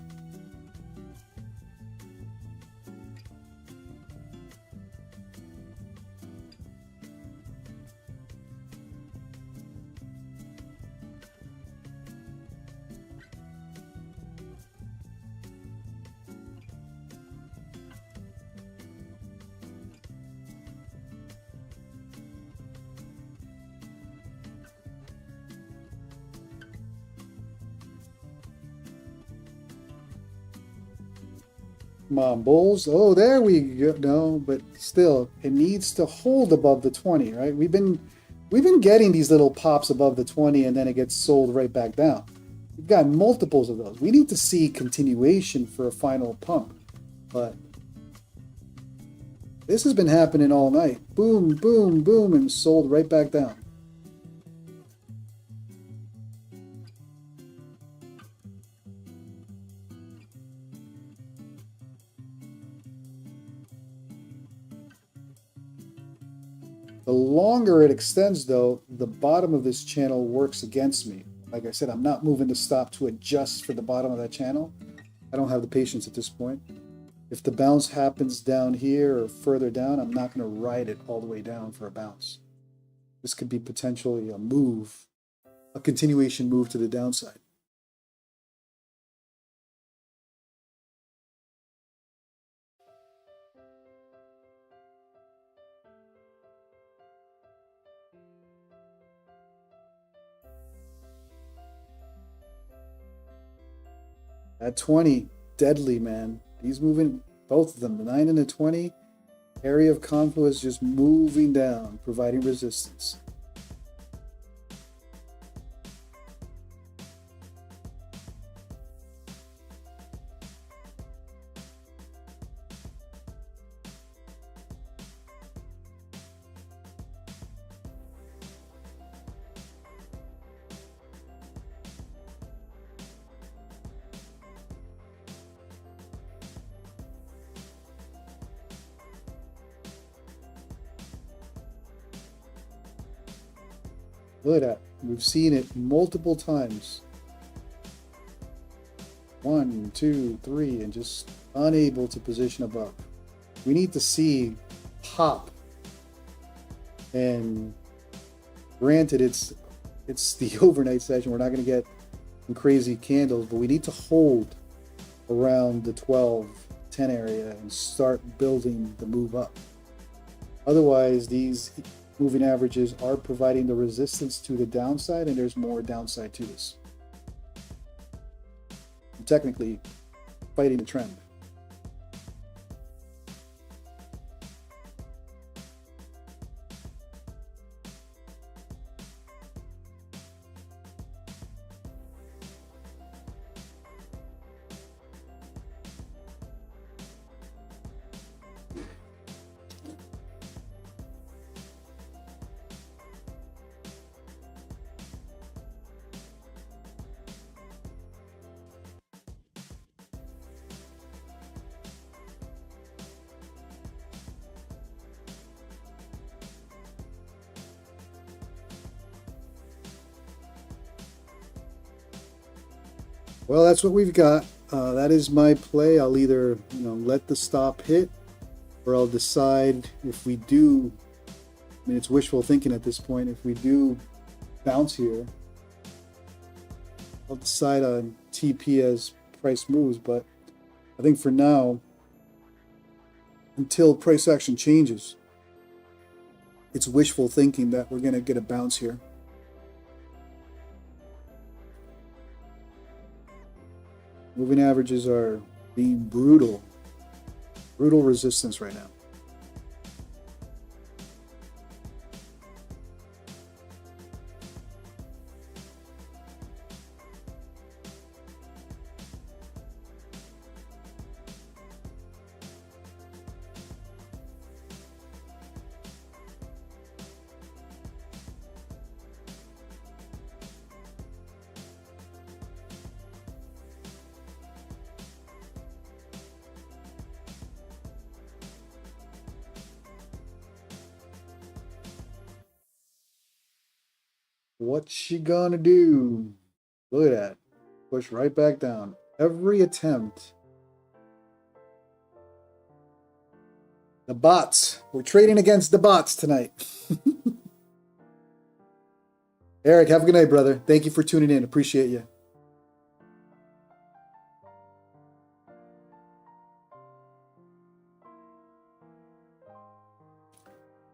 Come on, bulls. Oh, there we go. No, but still, it needs to hold above the 20, right? We've been getting these little pops above the 20, and then it gets sold right back down. We've got multiples of those. We need to see continuation for a final pump. But this has been happening all night. Boom, boom, boom, and sold right back down. The longer it extends, though, the bottom of this channel works against me. Like I said, I'm not moving the stop to adjust for the bottom of that channel. I don't have the patience at this point. If the bounce happens down here or further down, I'm not going to ride it all the way down for a bounce. This could be potentially a move, a continuation move to the downside. At 20, deadly, man. He's moving, both of them, the 9 and the 20. Area of confluence just moving down, providing resistance. Look at that. We've seen it multiple times. 1, 2, 3, and just unable to position above. We need to see pop. And granted, it's the overnight session. We're not going to get some crazy candles, but we need to hold around the 12, 10 area and start building the move up. Otherwise, these moving averages are providing the resistance to the downside, and there's more downside to this. I'm technically fighting the trend. Well, that's what we've got. That is my play. I'll either let the stop hit, or I'll decide if we do. I mean, it's wishful thinking at this point. If we do bounce here, I'll decide on TP as price moves. But I think for now, until price action changes, it's wishful thinking that we're going to get a bounce here. Moving averages are being brutal resistance right now. What's she gonna do? Look at that. Push right back down. Every attempt. The bots. We're trading against the bots tonight. Eric, have a good night, brother. Thank you for tuning in. Appreciate you.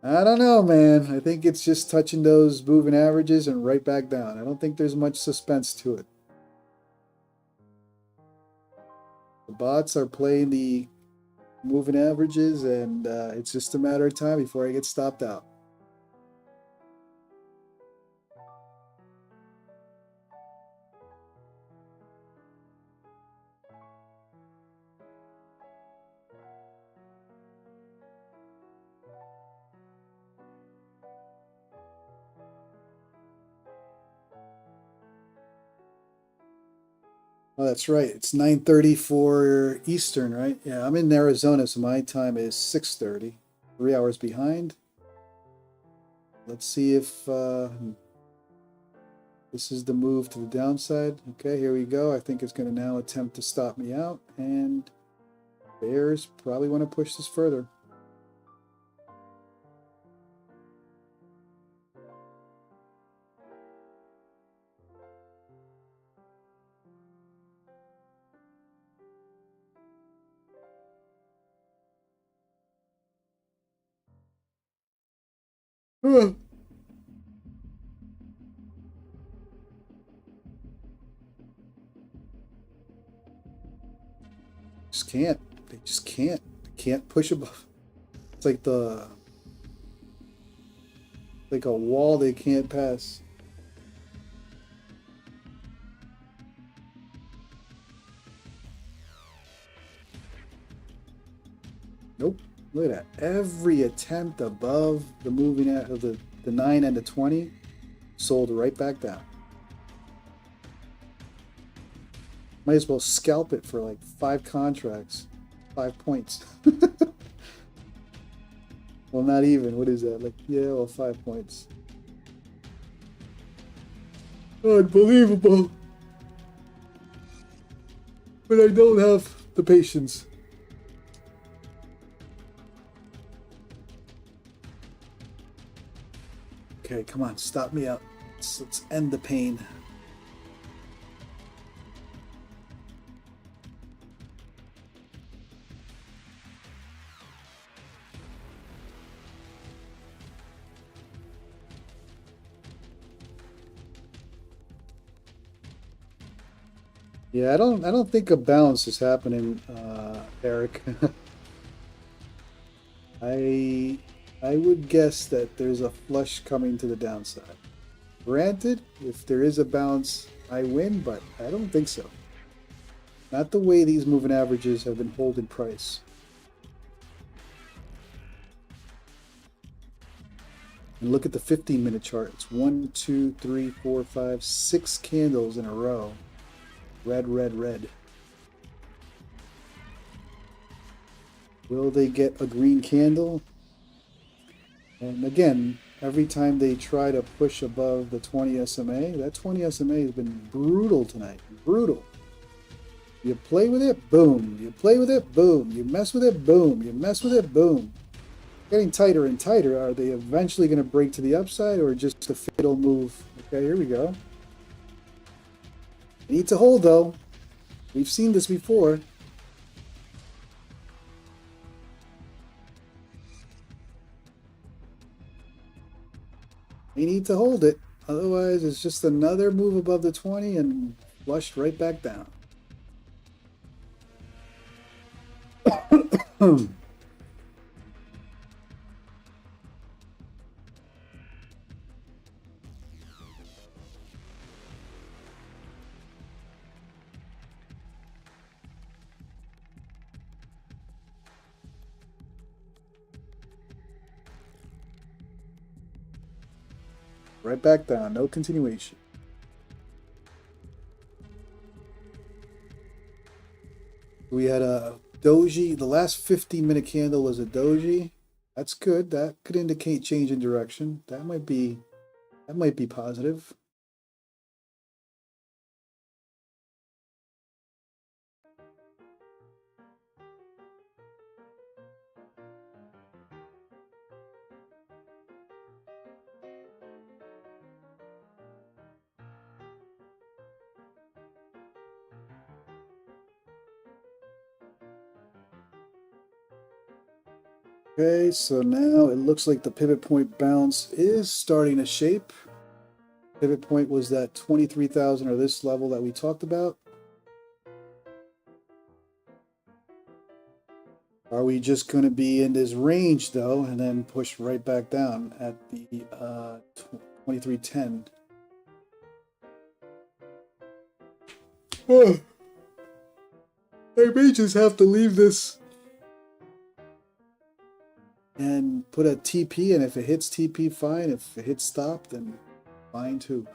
I don't know, man. I think it's just touching those moving averages and right back down. I don't think there's much suspense to it. The bots are playing the moving averages, and it's just a matter of time before I get stopped out. Oh, that's right. It's 9:30 for Eastern, right? Yeah, I'm in Arizona, so my time is 6:30. 3 hours behind. Let's see if this is the move to the downside. Okay, here we go. I think it's going to now attempt to stop me out, and bears probably want to push this further. Just can't. They just can't. They can't push above. It's like a wall they can't pass. Nope. Look at that. Every attempt above the moving of the 9 and the 20 sold right back down. Might as well scalp it for like 5 contracts, 5 points. Well, not even. What is that? Like, yeah, well, 5 points. Unbelievable. But I don't have the patience. Okay, come on, stop me out. Let's end the pain. Yeah, I don't think a bounce is happening, Eric. I would guess that there's a flush coming to the downside. Granted, if there is a bounce, I win, but I don't think so. Not the way these moving averages have been holding price. And look at the 15-minute chart. It's 1, 2, 3, 4, 5, 6 candles in a row. Red, red, red. Will they get a green candle? And again, every time they try to push above the 20 SMA, that 20 SMA has been brutal tonight. Brutal. You play with it, boom. You play with it, boom. You mess with it, boom. You mess with it, boom. Getting tighter and tighter. Are they eventually going to break to the upside or just a fatal move? Okay, here we go. You need to hold though. We've seen this before. You need to hold it. Otherwise, it's just another move above the 20 and flushed right back down. Right back down. No continuation. We had a doji. The last 15-minute candle was a doji. That's good. That could indicate change in direction. That might be positive. Okay, so now it looks like the pivot point bounce is starting to shape. Pivot point was that 23,000 or this level that we talked about. Are we just going to be in this range though and then push right back down at the 2310? Oh, I may just have to leave this and put a TP, and if it hits TP, fine. If it hits stop, then fine too.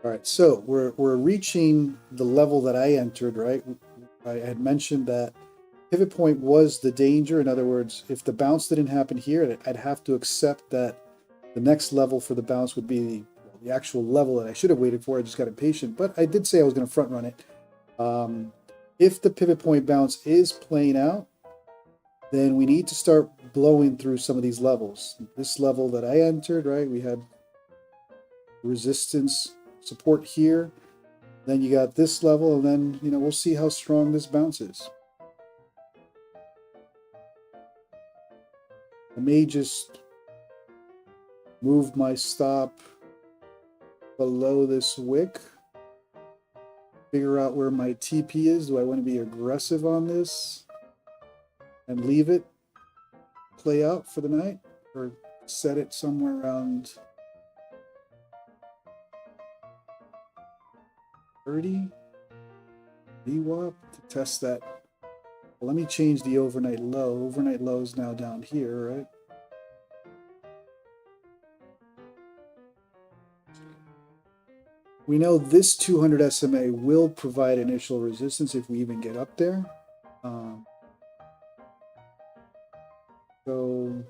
All right, so we're reaching the level that I entered, right? I had mentioned that pivot point was the danger. In other words, if the bounce didn't happen here, I'd have to accept that the next level for the bounce would be the actual level that I should have waited for. I just got impatient, but I did say I was going to front run it. If the pivot point bounce is playing out, then we need to start blowing through some of these levels. This level that I entered, right? We had resistance support here. Then you got this level, and then, you know, we'll see how strong this bounce is. I may just move my stop below this wick. Figure out where my TP is. Do I want to be aggressive on this and leave it play out for the night, or set it somewhere around 30 VWAP to test that? Well, let me change the overnight low. Overnight low is now down here, right? We know this 200 SMA will provide initial resistance if we even get up there. So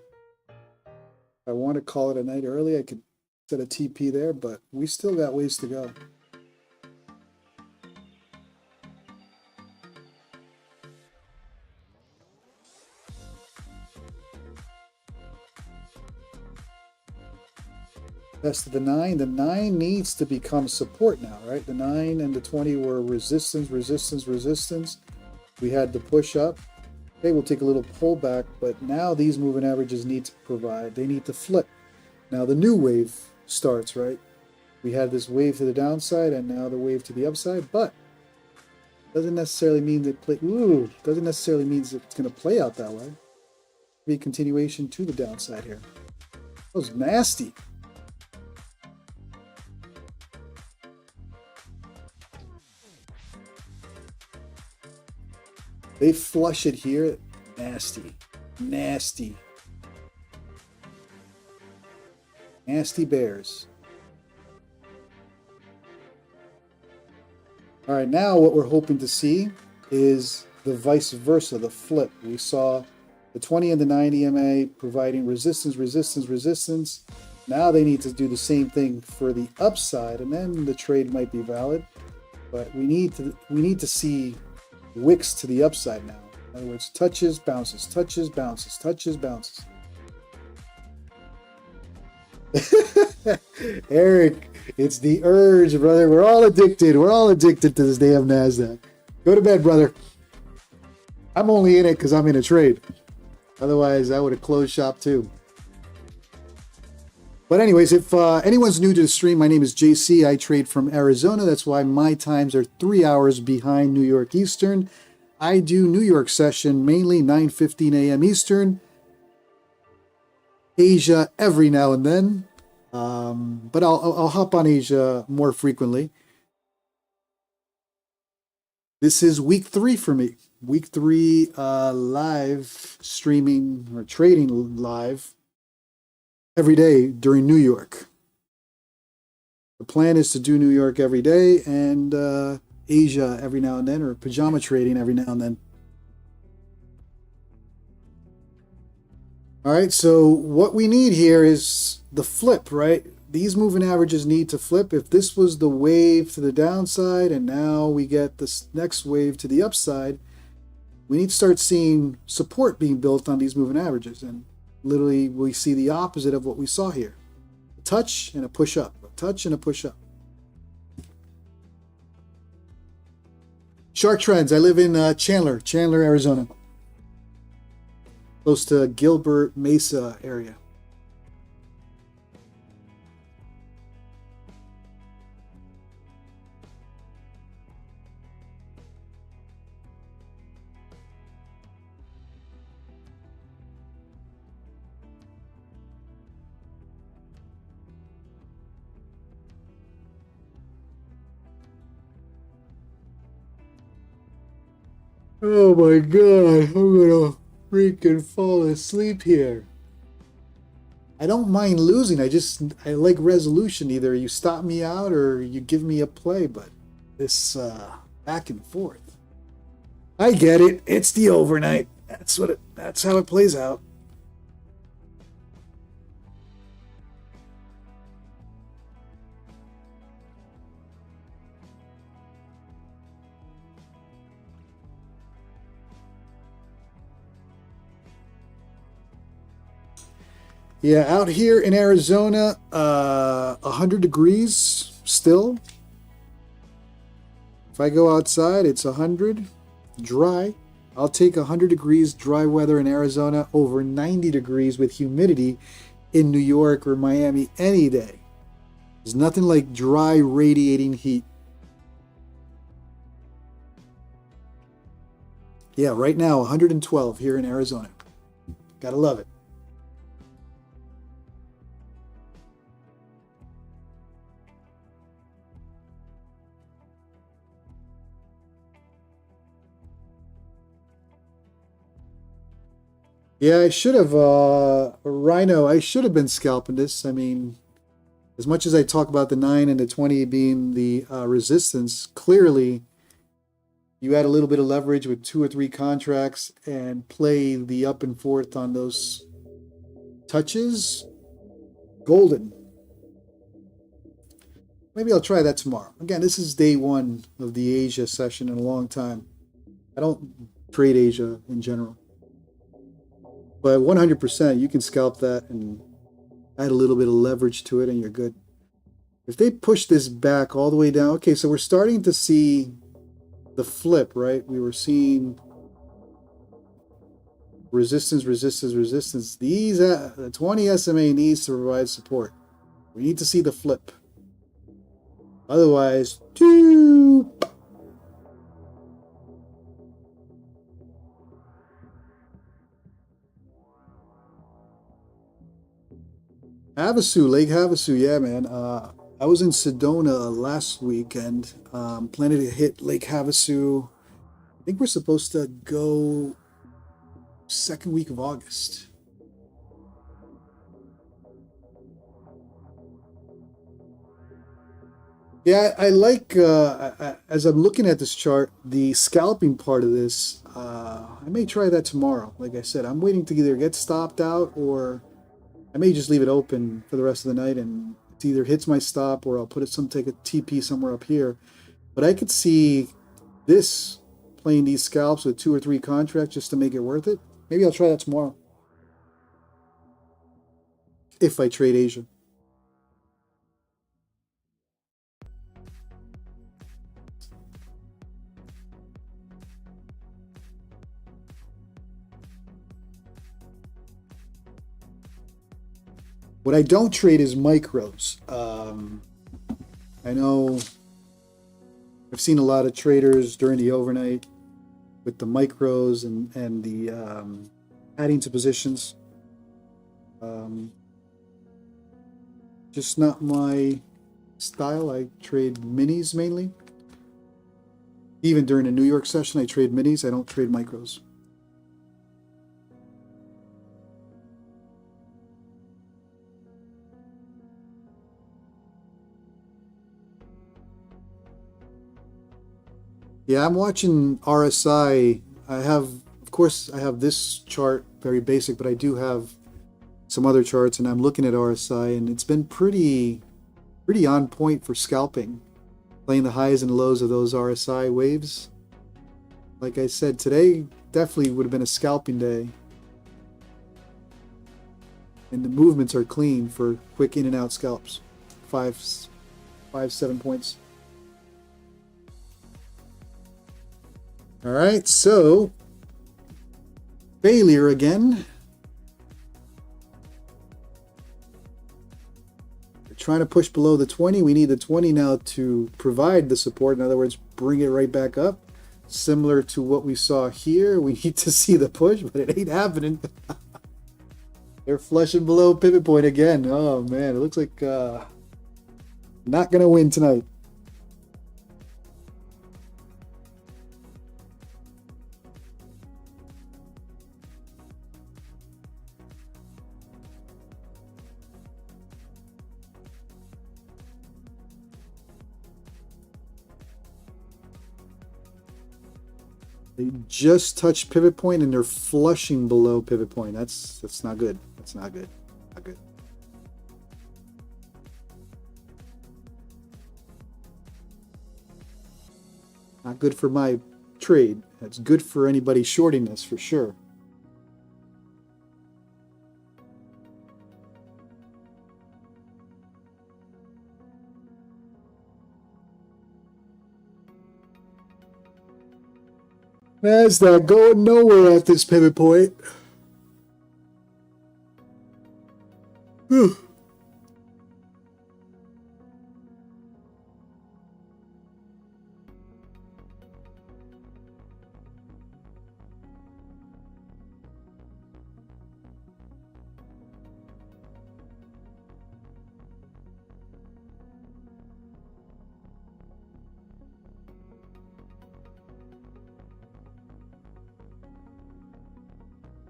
if I want to call it a night early, I could set a TP there, but we still got ways to go. Tested the 9. The 9 needs to become support now, right? The 9 and the 20 were resistance, resistance, resistance. We had the push up. Okay, we'll take a little pullback, but now these moving averages need to provide, they need to flip. Now the new wave starts, right? We had this wave to the downside and now the wave to the upside, but doesn't necessarily mean that doesn't necessarily mean it's going to play out that way. Be a continuation to the downside here. That was nasty. They flush it here. Nasty. Nasty. Nasty bears. All right, now what we're hoping to see is the vice versa, the flip. We saw the 20 and the 90 EMA providing resistance, resistance, resistance. Now they need to do the same thing for the upside, and then the trade might be valid. But we need to see wicks to the upside now. In other words, touches, bounces, touches, bounces, touches, bounces. Eric, it's the urge, brother. We're all addicted. We're all addicted to this damn NASDAQ. Go to bed, brother. I'm only in it because I'm in a trade. Otherwise, I would have closed shop too. But anyways, if anyone's new to the stream, my name is JC. I trade from Arizona. That's why my times are 3 hours behind New York Eastern. I do New York session mainly 9:15 a.m. Eastern. Asia every now and then. But I'll hop on Asia more frequently. This is week 3 for me. Week 3 live streaming or trading live every day during New York. The plan is to do New York every day and Asia every now and then, or pajama trading every now and then. All right, so what we need here is the flip, right? These moving averages need to flip. If this was the wave to the downside and now we get this next wave to the upside, we need to start seeing support being built on these moving averages. And literally we see the opposite of what we saw here. A touch and a push up, a touch and a push up. Shark Trends, I live in Chandler, Arizona. Close to Gilbert Mesa area. Oh my God, I'm gonna freaking fall asleep here. I don't mind losing. I like resolution. Either you stop me out or you give me a play, but this back and forth. I get it. It's the overnight. That's how it plays out. Yeah, out here in Arizona, 100 degrees still. If I go outside, it's 100, dry. I'll take 100 degrees dry weather in Arizona over 90 degrees with humidity in New York or Miami any day. There's nothing like dry, radiating heat. Yeah, right now, 112 here in Arizona. Gotta love it. Yeah, I should have, Rhino, I should have been scalping this. I mean, as much as I talk about the 9 and the 20 being the resistance, clearly you add a little bit of leverage with 2 or 3 contracts and play the up and forth on those touches. Golden. Maybe I'll try that tomorrow. Again, this is day 1 of the Asia session in a long time. I don't trade Asia in general. But 100%, you can scalp that and add a little bit of leverage to it and you're good. If they push this back all the way down, okay, so we're starting to see the flip, right? We were seeing resistance, resistance, resistance. These, the 20 SMA needs to provide support. We need to see the flip. Otherwise, Havasu, Lake Havasu, yeah, man. I was in Sedona last weekend, planning to hit Lake Havasu. I think we're supposed to go second week of August. Yeah, I like, as I'm looking at this chart, the scalping part of this, I may try that tomorrow. Like I said, I'm waiting to either get stopped out or I may just leave it open for the rest of the night and it either hits my stop or I'll put it take a TP somewhere up here. But I could see this playing these scalps with 2 or 3 contracts just to make it worth it. Maybe I'll try that tomorrow if I trade Asia. What I don't trade is micros. I know I've seen a lot of traders during the overnight with the micros and the adding to positions. Just not my style. I trade minis mainly. Even during the New York session, I trade minis. I don't trade micros. Yeah, I'm watching RSI. Of course, I have this chart, very basic, but I do have some other charts, and I'm looking at RSI, and it's been pretty on point for scalping, playing the highs and lows of those RSI waves. Like I said, today definitely would have been a scalping day, and the movements are clean for quick in and out scalps, 7 points. All right, so failure again. We're trying to push below the 20. We need the 20 now to provide the support. In other words, bring it right back up. Similar to what we saw here. We need to see the push, but it ain't happening. They're flushing below pivot point again. Oh, man, it looks like not going to win tonight. They just touched pivot point and they're flushing below pivot point. That's not good. That's not good. Not good. Not good for my trade. That's good for anybody shorting this for sure. NASDAQ going nowhere at this pivot point.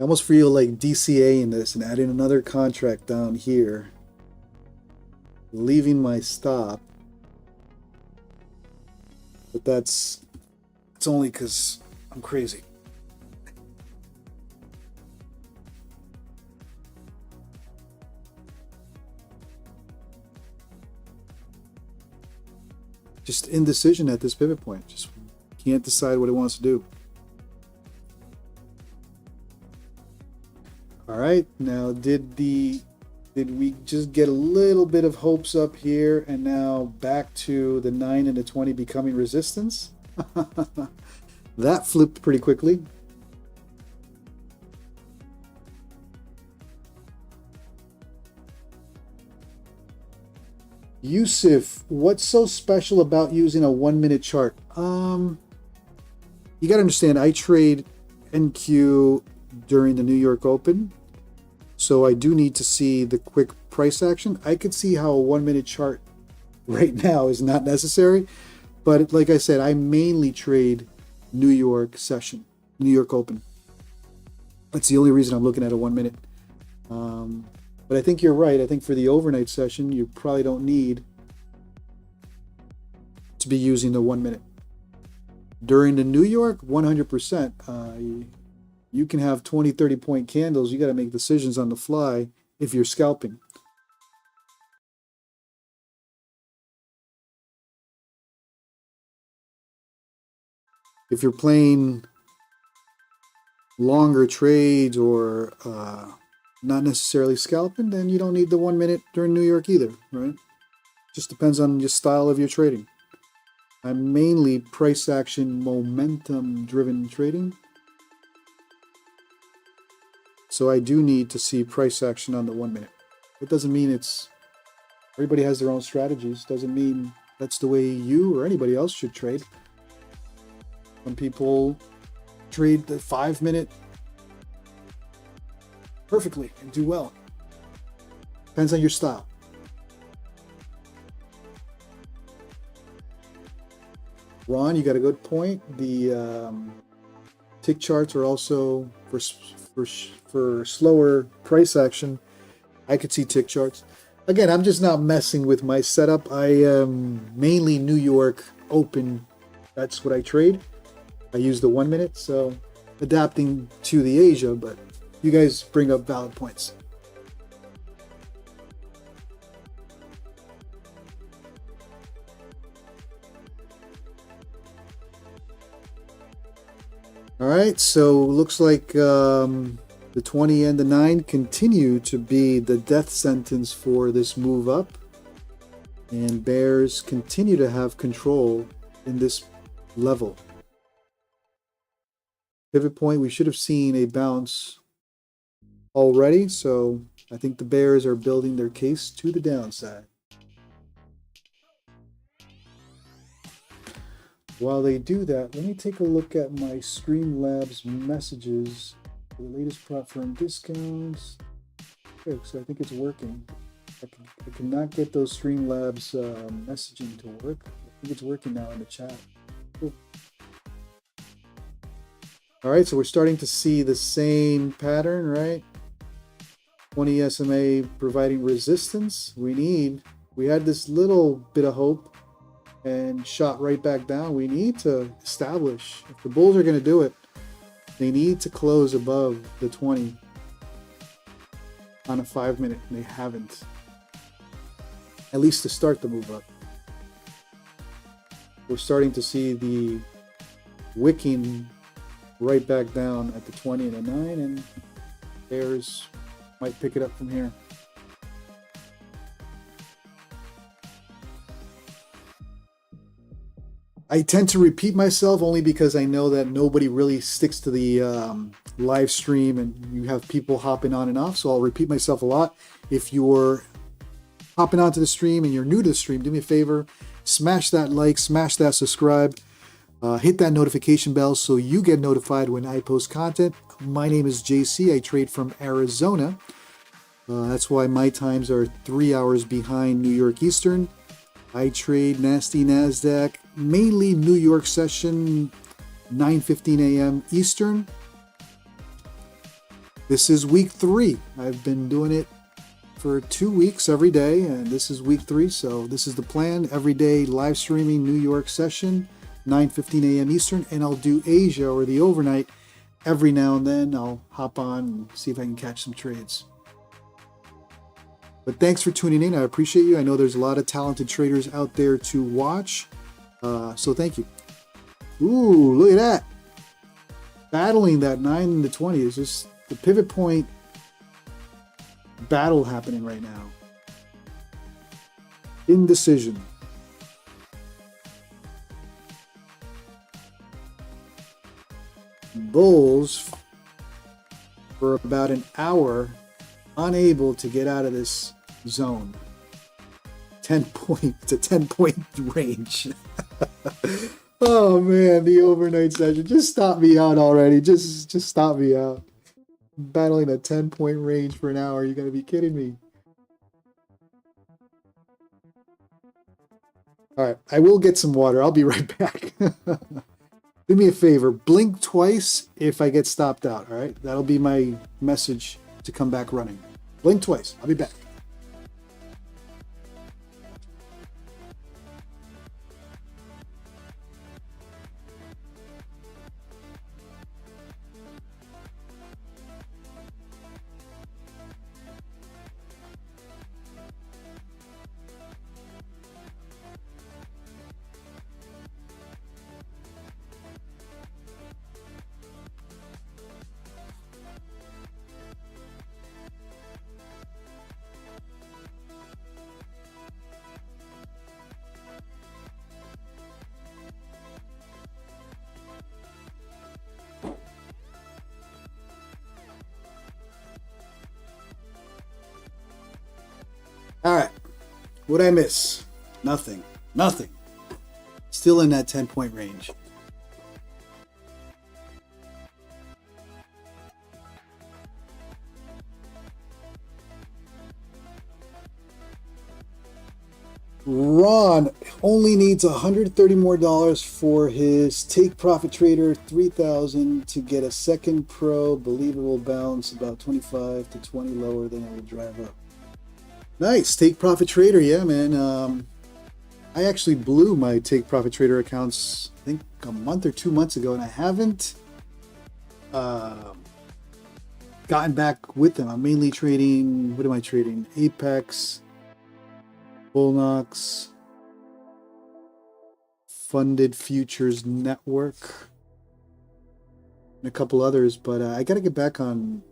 I almost feel like DCAing this and adding another contract down here. Leaving my stop. But it's only because I'm crazy. Just indecision at this pivot point. Just can't decide what it wants to do. All right, now did we just get a little bit of hopes up here and now back to the 9 and the 20 becoming resistance? That flipped pretty quickly. Yusuf, what's so special about using a 1 minute chart? You got to understand, I trade NQ during the New York Open. So I do need to see the quick price action. I could see how a 1 minute chart right now is not necessary. But like I said, I mainly trade New York session, New York Open. That's the only reason I'm looking at a 1 minute. But I think you're right. I think for the overnight session, you probably don't need be using the 1 minute. During the New York, 100%. You can have 20, 30 point candles. You got to make decisions on the fly if you're scalping. If you're playing longer trades or not necessarily scalping, then you don't need the 1 minute during New York either, right? Just depends on your style of your trading. I'm mainly price action, momentum driven trading. So I do need to see price action on the 1 minute. It doesn't mean everybody has their own strategies. Doesn't mean that's the way you or anybody else should trade. Some people trade the 5 minute perfectly and do well. Depends on your style. Ron, you got a good point. The tick charts are also for slower price action. I could see tick charts. Again, I'm just not messing with my setup. I am mainly New York open. That's what I trade. I use the 1 minute, so adapting to the Asia, but you guys bring up valid points. All right, so looks like the 20 and the 9 continue to be the death sentence for this move up. And bears continue to have control in this level. Pivot point, we should have seen a bounce already, so I think the bears are building their case to the downside. While they do that, let me take a look at my Streamlabs messages for the latest platform discounts. Okay, so I think it's working. I cannot get those Streamlabs messaging to work. I think it's working now in the chat. Cool. All right, so we're starting to see the same pattern, right? 20 SMA providing resistance. We had this little bit of hope and shot right back down. We need to establish, if the bulls are going to do it, they need to close above the 20 on a 5 minute, and they haven't. At least to start the move up. We're starting to see the wicking right back down at the 20 and the 9, and bears might pick it up from here. I tend to repeat myself only because I know that nobody really sticks to the live stream and you have people hopping on and off, so I'll repeat myself a lot. If you're hopping onto the stream and you're new to the stream, do me a favor, smash that like, smash that subscribe, hit that notification bell so you get notified when I post content. My name is JC. I trade from Arizona. That's why my times are 3 hours behind New York Eastern. I trade nasty NASDAQ, mainly New York session, 9:15 a.m. Eastern. This is week 3. I've been doing it for 2 weeks every day, and this is week 3, so this is the plan. Every day live streaming New York session, 9:15 a.m. Eastern, and I'll do Asia or the overnight every now and then. I'll hop on and see if I can catch some trades. But thanks for tuning in. I appreciate you. I know there's a lot of talented traders out there to watch. So thank you. Ooh, look at that. Battling that 9 and the 20 is just the pivot point battle happening right now. Indecision. Bulls for about an hour unable to get out of this zone. 10 point, it's a 10-point range. Oh man, the overnight session. Just stop me out already. Just stop me out. Battling a 10-point range for an hour. You gotta be kidding me. Alright, I will get some water. I'll be right back. Do me a favor, blink twice if I get stopped out, alright? That'll be my message to come back running. Blink twice. I'll be back. What'd I miss? Nothing. Nothing. Still in that 10-point range. Ron only needs $130 more for his Take Profit Trader 3000 to get a second pro believable bounce about 25 to 20 lower than it will drive up. Nice. Take Profit Trader. Yeah, man. I actually blew my Take Profit Trader accounts, I think a month or 2 months ago, and I haven't gotten back with them. I'm mainly trading, what am I trading? Apex, Bulenox, Funded Futures Network, and a couple others, but I got to get back on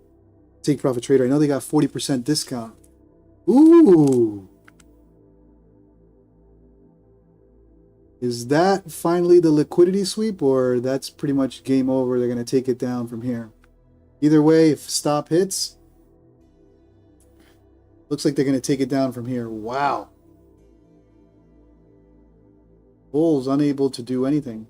Take Profit Trader. I know they got 40% discount. Ooh! Is that finally the liquidity sweep, or that's pretty much game over? They're going to take it down from here. Either way, if stop hits, looks like they're going to take it down from here. Wow. Bulls unable to do anything.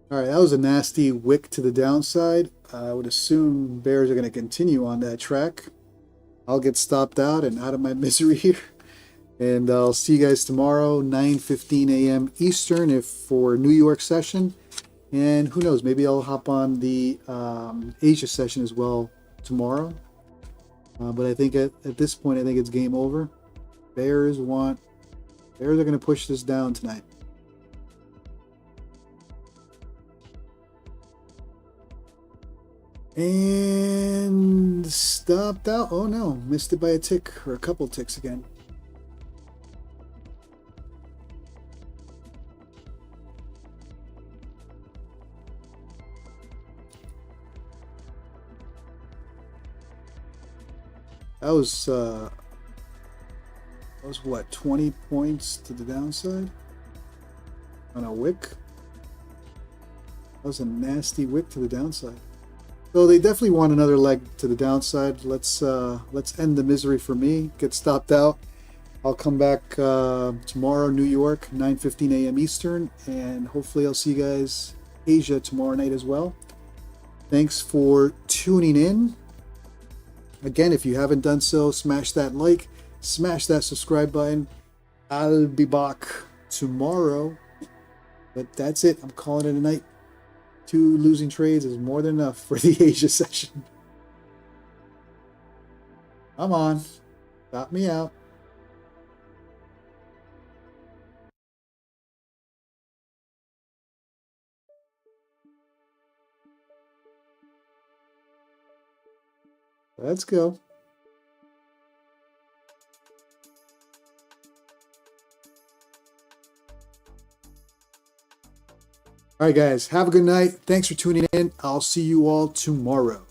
All right, that was a nasty wick to the downside. I would assume bears are going to continue on that track. I'll get stopped out and out of my misery here. And I'll see you guys tomorrow, 9:15 a.m. Eastern, if for New York session. And who knows, maybe I'll hop on the Asia session as well tomorrow. But I think at this point, I think it's game over. Bears are going to push this down tonight. And stopped out. Oh no, missed it by a tick or a couple ticks again. That was what, 20 points to the downside on a wick. That was a nasty wick to the downside. So they definitely want another leg to the downside. Let's end the misery for me. Get stopped out. I'll come back tomorrow, New York, 9:15 a.m. Eastern, and hopefully I'll see you guys Asia tomorrow night as well. Thanks for tuning in. Again, if you haven't done so, smash that like, smash that subscribe button. I'll be back tomorrow. But that's it. I'm calling it a night. 2 losing trades is more than enough for the Asia session. Come on. Stop me out. Let's go. All right, guys. Have a good night. Thanks for tuning in. I'll see you all tomorrow.